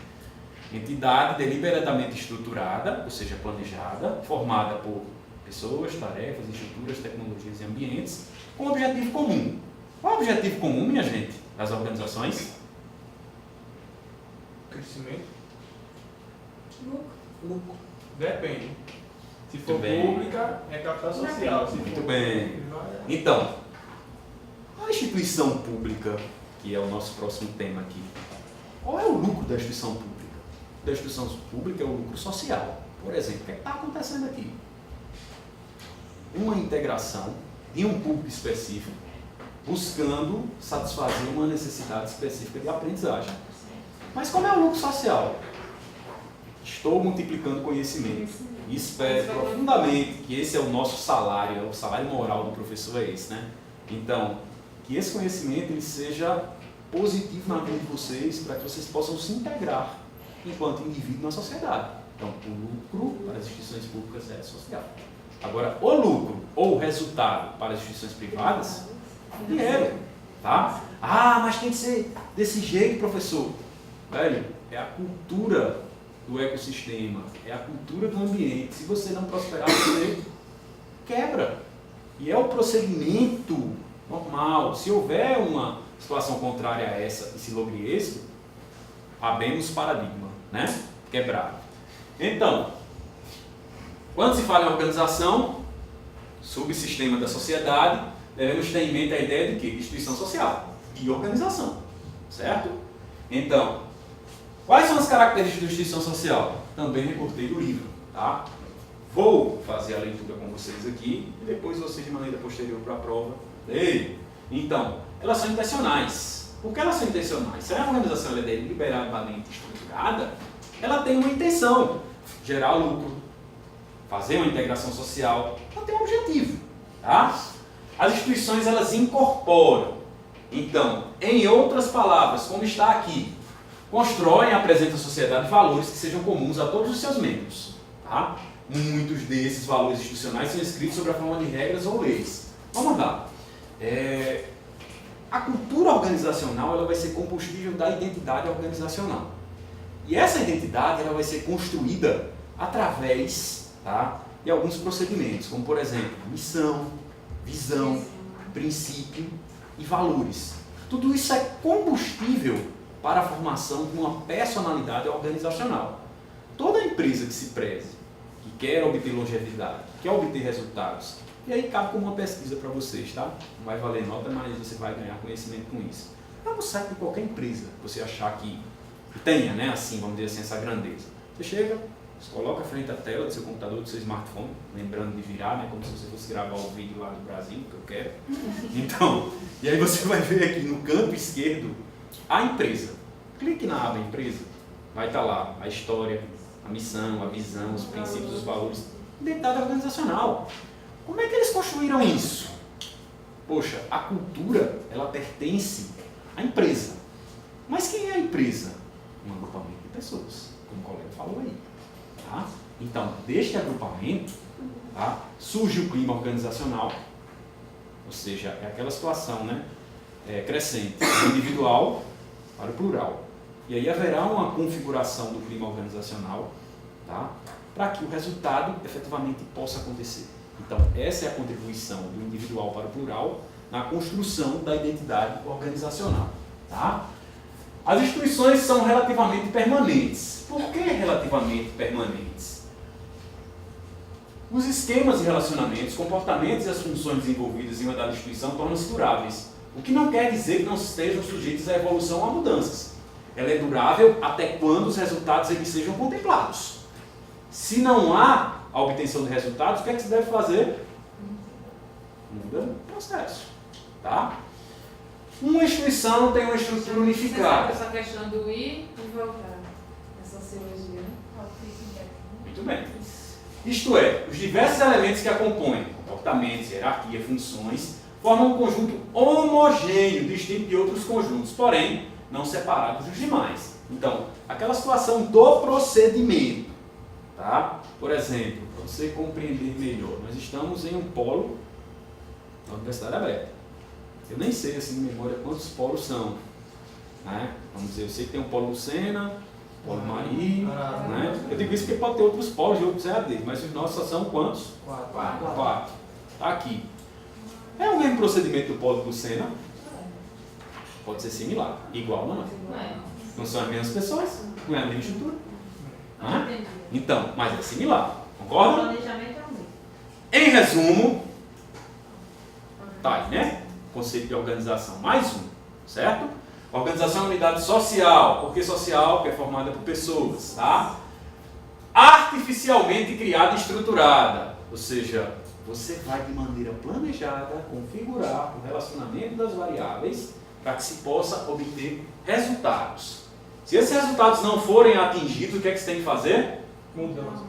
entidade deliberadamente estruturada, ou seja, planejada, formada por pessoas, tarefas, estruturas, tecnologias e ambientes, com objetivo comum. Qual é o objetivo comum, minha gente, das organizações? Crescimento? Lucro. Depende. Se for Muito bem. pública, é capital social. Se Muito for bem. privada, Então, a instituição pública, que é o nosso próximo tema aqui, qual é o lucro da instituição pública? Da instituição pública é o lucro social. Por exemplo, o que está acontecendo aqui? Uma integração de um público específico buscando satisfazer uma necessidade específica de aprendizagem. Mas como é o lucro social? Estou multiplicando conhecimento. E espero profundamente que esse é o nosso salário, o salário moral do professor é esse, né? Então, que esse conhecimento ele seja positivo na vida de vocês, para que vocês possam se integrar enquanto indivíduo na sociedade. Então, o lucro para as instituições públicas é social. Agora, o lucro ou o resultado para as instituições privadas, dinheiro, tá? Ah, mas tem que ser desse jeito, professor. Velho, é a cultura do ecossistema, é a cultura do ambiente. Se você não prosperar, você quebra. E é o procedimento normal. Se houver uma situação contrária a essa e se logre êxito, abemos paradigma, né? Quebrado. Então, quando se fala em organização, subsistema da sociedade, devemos ter em mente a ideia de quê? De instituição social e organização, certo? Então, quais são as características da instituição social? Também recortei do livro, tá? Vou fazer a leitura com vocês aqui e depois vocês, de maneira posterior para a prova, leem. Então, elas são intencionais. Por que elas são intencionais? Se a organização é deliberadamente estruturada, ela tem uma intenção: gerar lucro, fazer uma integração social, ela tem um objetivo, tá? As instituições, elas incorporam. Então, em outras palavras, como está aqui, constroem e apresentam à sociedade valores que sejam comuns a todos os seus membros, tá? Muitos desses valores institucionais são escritos sobre a forma de regras ou leis. Vamos lá. A cultura organizacional ela vai ser combustível da identidade organizacional. E essa identidade ela vai ser construída através, tá, de alguns procedimentos, como por exemplo, missão, visão, princípio e valores. Tudo isso é combustível para a formação de uma personalidade organizacional. Toda empresa que se preze, que quer obter longevidade, quer obter resultados, e aí cabe como uma pesquisa para vocês, tá? Não vai valer nota, mas você vai ganhar conhecimento com isso. É no site de qualquer empresa, você achar que tenha, né, assim, vamos dizer assim, essa grandeza. Você chega, você coloca à frente da tela do seu computador, do seu smartphone, lembrando de virar, né, como se você fosse gravar o vídeo lá do Brasil, que eu quero. Então, e aí você vai ver aqui no canto esquerdo a empresa. Clique na aba empresa, vai estar lá a história, a missão, a visão, os princípios, os valores, identidade organizacional. Como é que eles construíram isso? Poxa, a cultura, ela pertence à empresa. Mas quem é a empresa? Um agrupamento de pessoas, como o colega falou aí. Tá? Então, deste agrupamento, tá, surge o clima organizacional, ou seja, é aquela situação, né, crescente, do individual para o plural. E aí haverá uma configuração do clima organizacional, tá, para que o resultado efetivamente possa acontecer. Então, essa é a contribuição do individual para o plural na construção da identidade organizacional. Tá? As instituições são relativamente permanentes. Por que relativamente permanentes? Os esquemas de relacionamentos, comportamentos e as funções desenvolvidas em uma dada instituição tornam-se duráveis. O que não quer dizer que não estejam sujeitos à evolução ou a mudanças. Ela é durável até quando os resultados aqui sejam contemplados. Se não há a obtenção de resultados, o que é que se deve fazer? Muda o processo. Tá? Uma instituição tem uma estrutura unificada. Essa questão do ir e voltar. Essa sociologia, né? Muito bem. Isto é, os diversos elementos que a compõem, comportamentos, hierarquia, funções, formam um conjunto homogêneo, distinto de outros conjuntos, porém, não separados dos demais. Então, aquela situação do procedimento. Tá? Por exemplo, para você compreender melhor, nós estamos em um polo da Universidade Aberta. Eu nem sei assim de memória quantos polos são. Né? Vamos dizer, eu sei que tem um polo Lucena, polo Mari, né? Eu digo isso porque pode ter outros polos de outros EAD, mas os nossos só são quantos? 4. Está aqui. É o mesmo procedimento do polo Lucena? Pode ser similar. Igual não é? Não são as mesmas pessoas? Não é a mesma estrutura? Então, mas é similar. Concorda? O planejamento é o mesmo. Em resumo, tá aí, né? Conceito de organização, mais um, certo? Organização é uma unidade social. Por que social? Porque é formada por pessoas, tá? Artificialmente criada e estruturada. Ou seja, você vai de maneira planejada configurar o relacionamento das variáveis para que se possa obter resultados. Se esses resultados não forem atingidos, o que é que você tem que fazer? Mudança.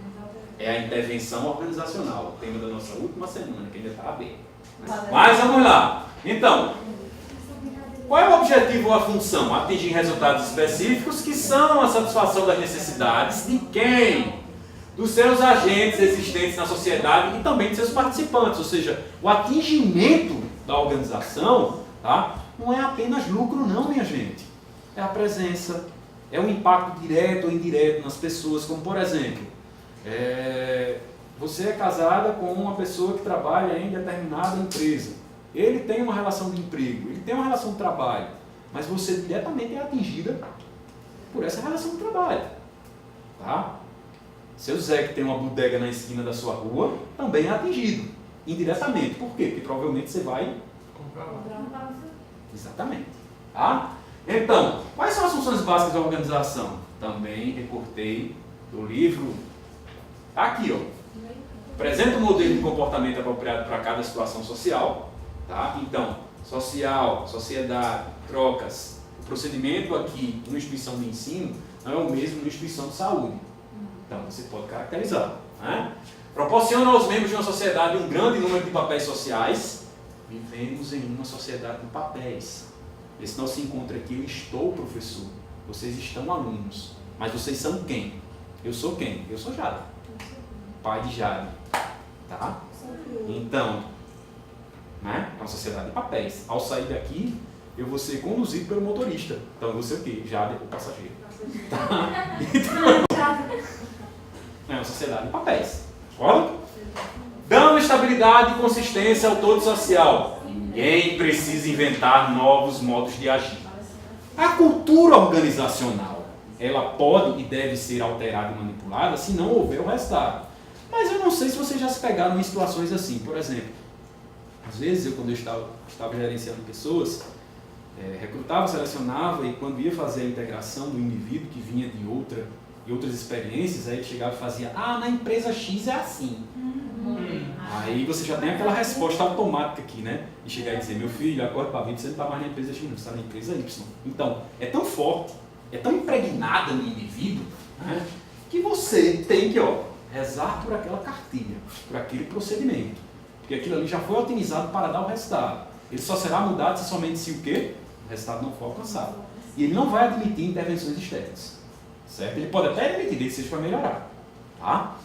É a intervenção organizacional, o tema da nossa última semana, que ainda está aberto. Mas vamos lá. Então, qual é o objetivo ou a função? Atingir resultados específicos que são a satisfação das necessidades de quem? Dos seus agentes existentes na sociedade e também de seus participantes. Ou seja, o atingimento da organização, tá, não é apenas lucro não, minha gente. É a presença, é um impacto direto ou indireto nas pessoas, como por exemplo, você é casada com uma pessoa que trabalha em determinada empresa. Ele tem uma relação de emprego, ele tem uma relação de trabalho, mas você diretamente é atingida por essa relação de trabalho. Tá? Seu Zé, que tem uma bodega na esquina da sua rua, também é atingido, indiretamente. Por quê? Porque provavelmente você vai Comprar lá. Exatamente. Tá? Então, quais são as funções básicas da organização? Também recortei do livro. Tá aqui, ó. Apresenta um modelo de comportamento apropriado para cada situação social. Tá? Então, social, sociedade, trocas. O procedimento aqui, numa instituição de ensino, não é o mesmo numa instituição de saúde. Então, você pode caracterizar. Né? Proporciona aos membros de uma sociedade um grande número de papéis sociais. Vivemos em uma sociedade de papéis. Esse nosso encontro aqui, eu estou professor. Vocês estão alunos. Mas vocês são quem? Eu sou quem? Eu sou Jade. Pai de Jade. Tá? Então, né? É uma sociedade de papéis. Ao sair daqui, eu vou ser conduzido pelo motorista. Então eu vou ser o quê? Já o passageiro. Tá? Então, é uma sociedade de papéis. Concorda? Dando estabilidade e consistência ao todo social. Ninguém precisa inventar novos modos de agir. A cultura organizacional, ela pode e deve ser alterada e manipulada se não houver o resultado. Mas eu não sei se vocês já se pegaram em situações assim. Por exemplo, às vezes quando eu estava gerenciando pessoas, recrutava, selecionava e quando ia fazer a integração do indivíduo que vinha de outras experiências, aí ele chegava e fazia, na empresa X é assim. Aí você já tem aquela resposta automática aqui, né? E chegar e dizer, meu filho, acorda para a vida, você não está mais na empresa X, não, você está na empresa Y. Então, é tão forte, é tão impregnada no indivíduo, né, que você tem que, rezar por aquela cartilha, por aquele procedimento. Porque aquilo ali já foi otimizado para dar o resultado. Ele só será mudado se somente se o quê? O resultado não for alcançado. E ele não vai admitir intervenções externas. Certo? Ele pode até admitir, desde que seja para melhorar. Tá?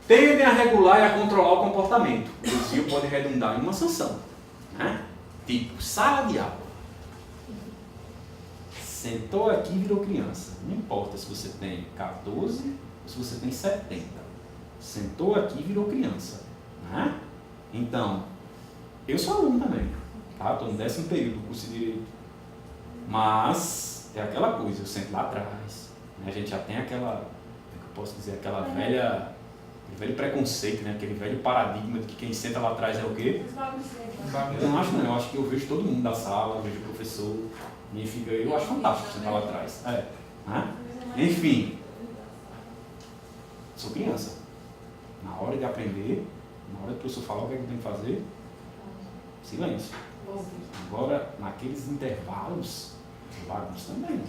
Tendem a regular e a controlar o comportamento. O desvio pode redundar em uma sanção. Né? Tipo, sala de aula. Sentou aqui e virou criança. Não importa se você tem 14 ou se você tem 70. Sentou aqui e virou criança. Né? Então, eu sou aluno também. Tá? Estou no 10º período do curso de Direito. Mas, é aquela coisa, eu sento lá atrás. Né? A gente já tem aquela, como é que eu posso dizer, aquele velho preconceito, né? Aquele velho paradigma de que quem senta lá atrás é o quê? Eu não acho não, eu acho que eu vejo todo mundo da sala, eu vejo o professor, e eu acho fantástico sentar lá atrás. Né? Enfim, sou criança. Na hora de aprender, na hora do professor falar o que é que eu tenho que fazer, silêncio. Agora, naqueles intervalos, vagos também.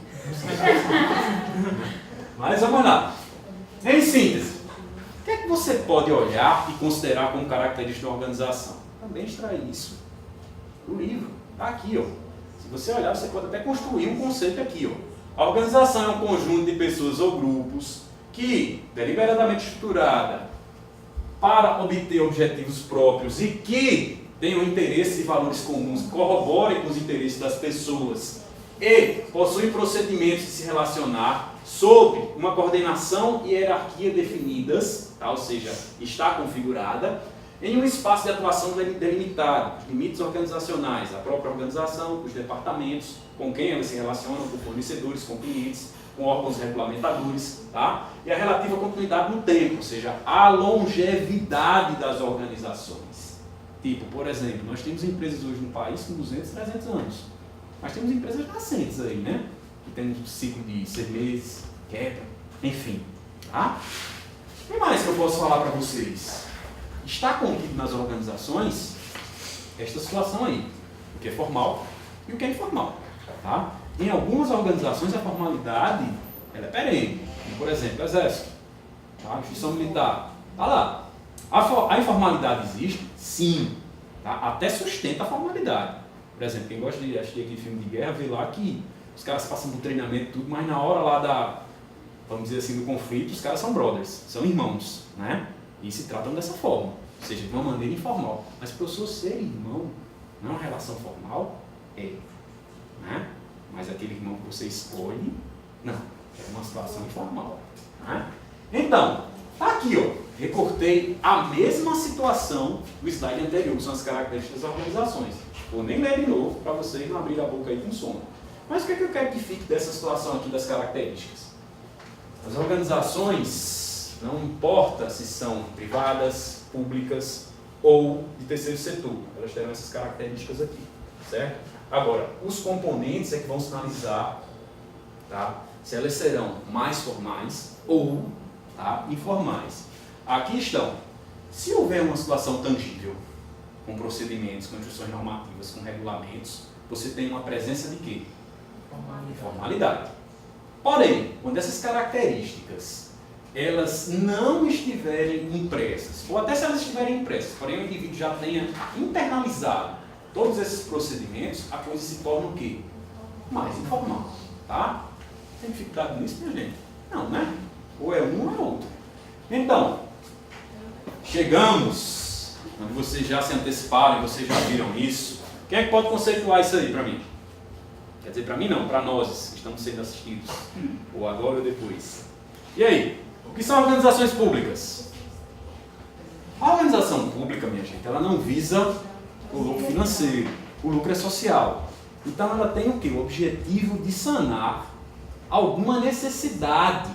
Mas vamos lá. Em síntese, o que é que você pode olhar e considerar como característica da organização? Também extrair isso do livro. Está aqui, ó. Se você olhar, você pode até construir um conceito aqui, ó. A organização é um conjunto de pessoas ou grupos que, deliberadamente estruturada para obter objetivos próprios e que tenham interesses e valores comuns, corroborem com os interesses das pessoas e possuem procedimentos de se relacionar sob uma coordenação e hierarquia definidas, tá? Ou seja, está configurada, em um espaço de atuação delimitado, os limites organizacionais, a própria organização, os departamentos, com quem elas se relacionam, com fornecedores, com clientes, com órgãos regulamentadores, tá? E a relativa continuidade no tempo, ou seja, a longevidade das organizações. Tipo, por exemplo, nós temos empresas hoje no país com 200, 300 anos. Mas temos empresas nascentes aí, né? Que tem um ciclo de 6 meses, quebra, enfim. Tá? O que mais que eu posso falar para vocês? Está contido nas organizações esta situação aí. O que é formal e o que é informal. Tá? Em algumas organizações a formalidade ela é perene. Por exemplo, o Exército, tá? A instituição militar. Tá lá. A informalidade existe? Sim. Tá? Até sustenta a formalidade. Por exemplo, quem gosta de assistir aqui filme de guerra, vê lá que os caras passam por treinamento e tudo, mas na hora lá vamos dizer assim, do conflito, os caras são brothers, são irmãos, né? E se tratam dessa forma, ou seja, de uma maneira informal. Mas para o professor ser irmão, não é uma relação formal, né? Mas aquele irmão que você escolhe, não, é uma situação informal. Né? Então, tá aqui, ó. Recortei a mesma situação do slide anterior, que são as características das organizações. Vou nem ler de novo para vocês não abrirem a boca aí com sono. Mas o que é que eu quero que fique dessa situação aqui das características? As organizações, não importa se são privadas, públicas ou de terceiro setor, elas terão essas características aqui, certo? Agora, os componentes é que vão sinalizar, tá, se elas serão mais formais ou, tá, informais. Aqui estão. Se houver uma situação tangível, com procedimentos, com instruções normativas, com regulamentos, você tem uma presença de quê? Formalidade. Porém, quando essas características elas não estiverem impressas, ou até se elas estiverem impressas, porém o indivíduo já tenha internalizado todos esses procedimentos, a coisa se torna o quê? Mais informal. Tá? Tem dificuldade nisso, minha gente? Não, né? Ou é um ou é outro. Então, chegamos, onde vocês já se anteciparam, vocês já viram isso. Quem é que pode conceituar isso aí para mim? Quer dizer, para mim não, para nós que estamos sendo assistidos, ou agora ou depois. E aí, o que são organizações públicas? A organização pública, minha gente, ela não visa o lucro financeiro, o lucro é social. Então ela tem o quê? O objetivo de sanar alguma necessidade,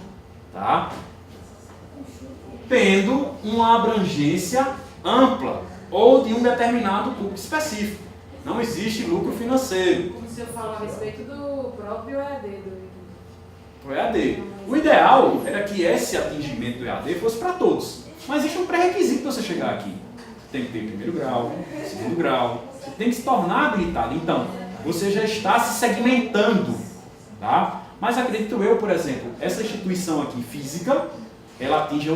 tá? Tendo uma abrangência ampla ou de um determinado público específico. Não existe lucro financeiro. Como se eu falar a respeito do próprio EAD. O EAD. O ideal era que esse atingimento do EAD fosse para todos. Mas existe um pré-requisito para você chegar aqui. Tem que ter primeiro grau, segundo grau. Você tem que se tornar habilitado. Então, você já está se segmentando. Tá? Mas acredito eu, por exemplo, essa instituição aqui física, ela atende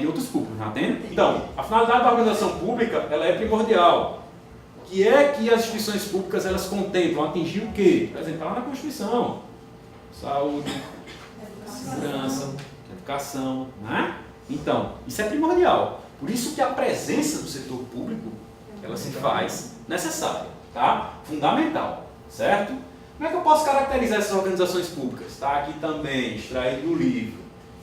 outros públicos, não atende? Então, a finalidade da organização pública, ela é primordial. O que é que as instituições públicas elas contemplam? Atingir o quê? Por exemplo, lá na Constituição. Saúde, segurança, educação, né? Então, isso é primordial. Por isso que a presença do setor público, ela se faz necessária, tá? Fundamental, certo? Como é que eu posso caracterizar essas organizações públicas? Está aqui também, extraído do livro.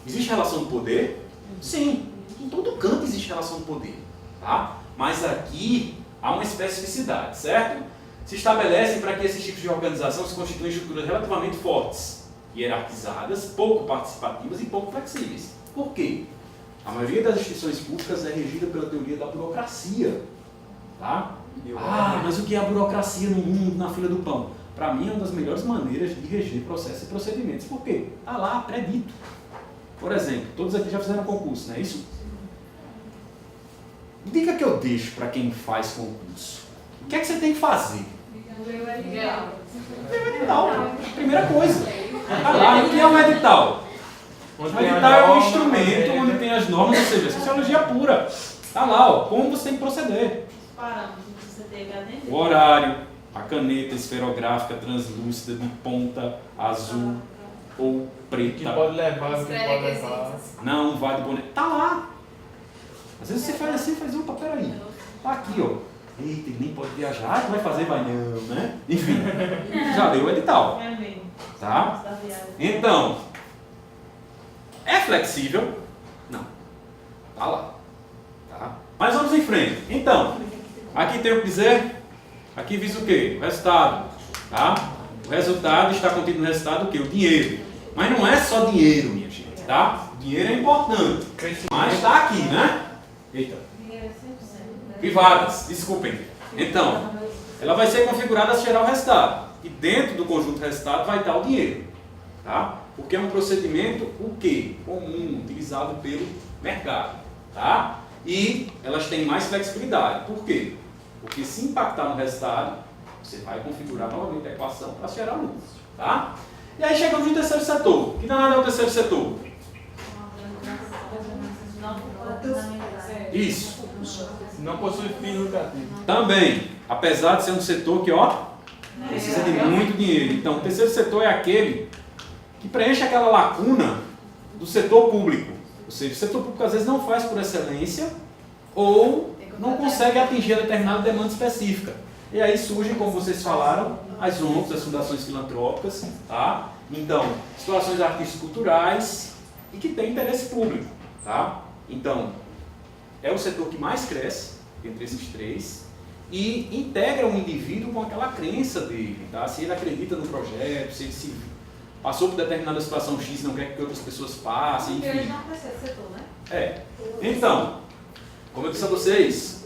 Existe relação de poder? Sim, em todo canto existe relação de poder, tá? Mas aqui há uma especificidade, certo? Se estabelecem para que esses tipos de organização se constituam estruturas relativamente fortes, hierarquizadas, pouco participativas e pouco flexíveis. Por quê? A maioria das instituições públicas é regida pela teoria da burocracia. Tá? Mas o que é a burocracia no mundo, na fila do pão? Para mim é uma das melhores maneiras de reger processos e procedimentos. Por quê? Está lá, predito. Por exemplo, todos aqui já fizeram concurso, não é isso? Dica que eu deixo para quem faz concurso. O que é que você tem que fazer? Ler o edital. Ler o edital. Primeira coisa. Tá lá, o que é um edital? O edital é um instrumento onde tem as normas, ou seja, sociologia pura. Tá lá, ó, como você tem que proceder. O horário, a caneta esferográfica translúcida de ponta azul ou preta. Que pode levar, que pode levar. Não vai de boné. Tá lá. Às vezes você faz assim, faz, opa, peraí. Tá aqui, ó. Eita, ele nem pode viajar. Ah, tu vai fazer, vai não, né? Enfim, já leu o edital. Tá? Então, é flexível? Não. Tá lá. Tá? Mas vamos em frente. Então, aqui tem o que dizer. Aqui visa o quê? O resultado. Tá? O resultado está contido no resultado o quê? O dinheiro. Mas não é só dinheiro, minha gente. Tá? O dinheiro é importante. Mas está aqui, né? Eita. Privadas, desculpem. Então, ela vai ser configurada a gerar o resultado. E dentro do conjunto resultado vai estar o dinheiro. Tá? Porque é um procedimento, o quê? Comum, utilizado pelo mercado. Tá? E elas têm mais flexibilidade. Por quê? Porque se impactar no resultado, você vai configurar novamente a equação para gerar lucro. Tá? E aí chegamos no terceiro setor. Que danado é o terceiro setor? Isso. Não possui fim lucrativo. Também, apesar de ser um setor que, ó, precisa de muito dinheiro. Então, o terceiro setor é aquele que preenche aquela lacuna do setor público. Ou seja, o setor público às vezes não faz por excelência ou não consegue atingir a determinada demanda específica. E aí surgem, como vocês falaram, as ONGs, as fundações filantrópicas, tá? Então, situações artísticas culturais e que tem interesse público, tá? Então, é o setor que mais cresce entre esses três e integra o indivíduo com aquela crença dele, tá? Se ele acredita no projeto, se ele se passou por determinada situação X e não quer que outras pessoas passem, enfim. Ele já vai ser setor, né? É. Então, como eu disse a vocês,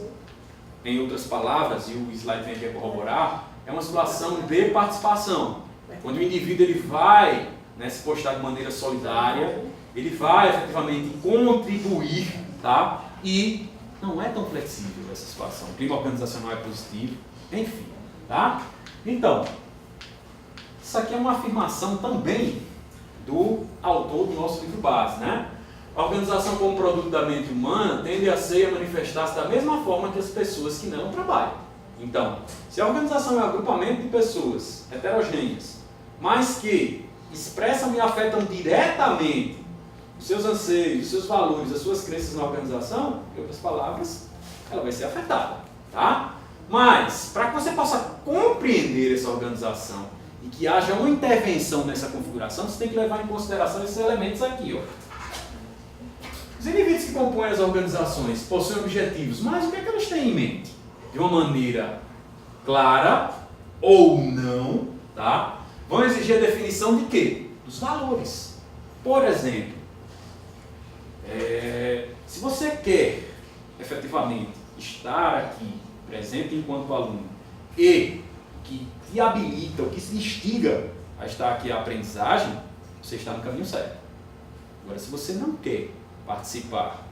em outras palavras, e o slide vem aqui a corroborar, é uma situação de participação, onde o indivíduo ele vai, né, se postar de maneira solidária, ele vai efetivamente contribuir, tá? E não é tão flexível essa situação. O clima organizacional é positivo, enfim, tá? Então, isso aqui é uma afirmação também do autor do nosso livro base, né? A organização como produto da mente humana tende a ser e a manifestar-se da mesma forma que as pessoas que não trabalham. Então, se a organização é um agrupamento de pessoas heterogêneas, mas que expressam e afetam diretamente os seus anseios, os seus valores, as suas crenças na organização, em outras palavras, ela vai ser afetada, tá? Mas, para que você possa compreender essa organização e que haja uma intervenção nessa configuração, você tem que levar em consideração esses elementos aqui, ó. Os indivíduos que compõem as organizações possuem objetivos, mas o que é que eles têm em mente? De uma maneira clara ou não, tá? Vão exigir a definição de quê? Dos valores. Por exemplo, se você quer efetivamente estar aqui presente enquanto aluno e que te habilita, o que se instiga a estar aqui a aprendizagem, você está no caminho certo. Agora, se você não quer participar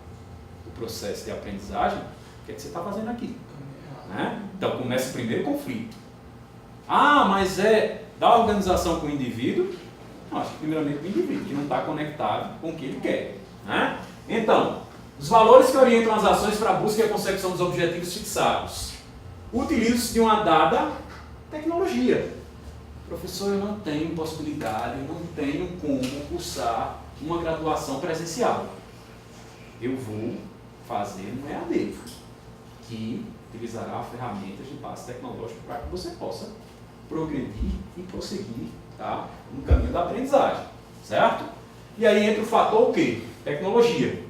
do processo de aprendizagem, o que é que você está fazendo aqui? Né? Então, começa o primeiro conflito. Ah, mas é da organização com o indivíduo? Não, acho que primeiramente com o indivíduo, que não está conectado com o que ele quer. Né? Então, os valores que orientam as ações para a busca e a consecução dos objetivos fixados. Utilizam-se de uma dada tecnologia. Professor, eu não tenho possibilidade, eu não tenho como cursar uma graduação presencial. Eu vou fazer um EAD, que utilizará ferramentas de base tecnológica para que você possa progredir e prosseguir, tá, no caminho da aprendizagem, certo? E aí entra o fator o quê? Tecnologia.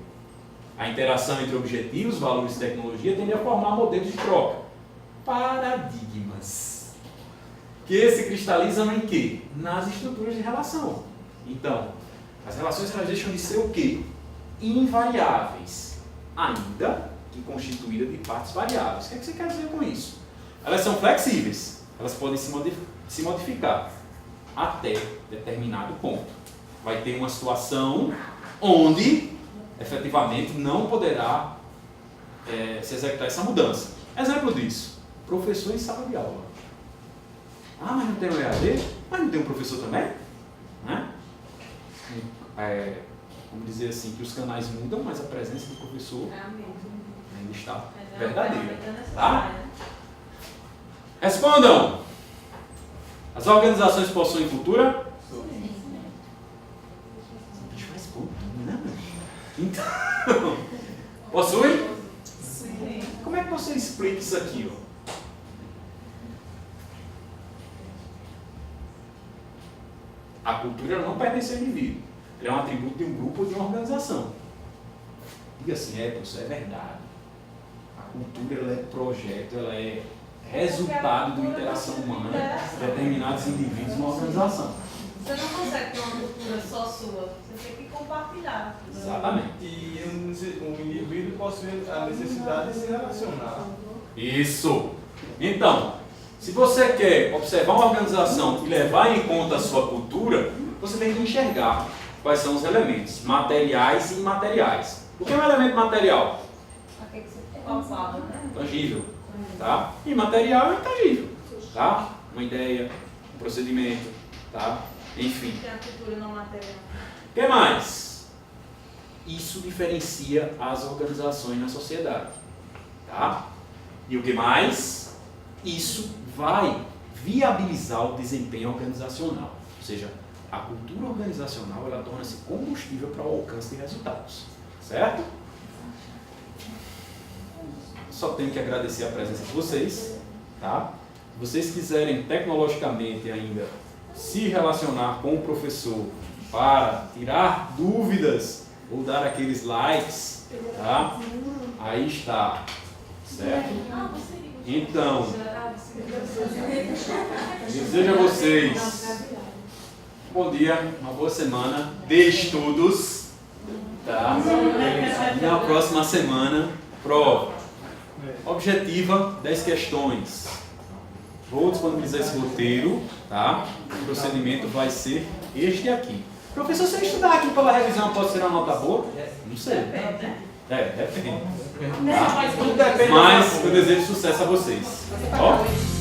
A interação entre objetivos, valores e tecnologia tende a formar modelos de troca. Paradigmas. Que se cristalizam em quê? Nas estruturas de relação. Então, as relações elas deixam de ser o quê? Invariáveis, ainda que constituídas de partes variáveis. O que é que você quer dizer com isso? Elas são flexíveis, elas podem se modificar até determinado ponto. Vai ter uma situação onde, efetivamente, não poderá se executar essa mudança. Exemplo disso, professor em sala de aula. Ah, mas não tem um EAD? Mas não tem um professor também? Né? Vamos dizer assim, que os canais mudam, mas a presença do professor ainda está verdadeira. Tá? Respondam! As organizações possuem cultura? Sim. O bicho faz cultura, né? Então, possui? Sim. Como é que você explica isso aqui, ó? A cultura não pertence ao indivíduo. Ela é um atributo de um grupo ou de uma organização. Diga assim, professor, é verdade. A cultura ela é projeto, ela é resultado de uma interação humana de determinados indivíduos numa organização. Você não consegue ter uma cultura só sua, você tem que compartilhar. Exatamente. E um indivíduo possui a necessidade de se relacionar. Isso. Então, se você quer observar uma organização e levar em conta a sua cultura, você tem que enxergar quais são os elementos materiais e imateriais. O que é um elemento material? Palpável, né? Tangível. Tá? Imaterial é intangível. Tá? Uma ideia, um procedimento, tá? Enfim. Tem a cultura não material. O que mais? Isso diferencia as organizações na sociedade. Tá? E o que mais? Isso vai viabilizar o desempenho organizacional. Ou seja, a cultura organizacional ela torna-se combustível para o alcance de resultados. Certo? Só tenho que agradecer a presença de vocês. Tá? Se vocês quiserem tecnologicamente ainda se relacionar com o professor para tirar dúvidas ou dar aqueles likes, tá? Aí está. Certo? Então, desejo a vocês um bom dia, uma boa semana de estudos, tá? E na próxima semana, prova objetiva, 10 questões. Vou disponibilizar esse roteiro, tá? O procedimento vai ser este aqui. Professor, se eu estudar aqui pela revisão, pode ser uma nota boa? Não sei. Depende. Depende. Tá? Mas eu desejo sucesso a vocês. Ó.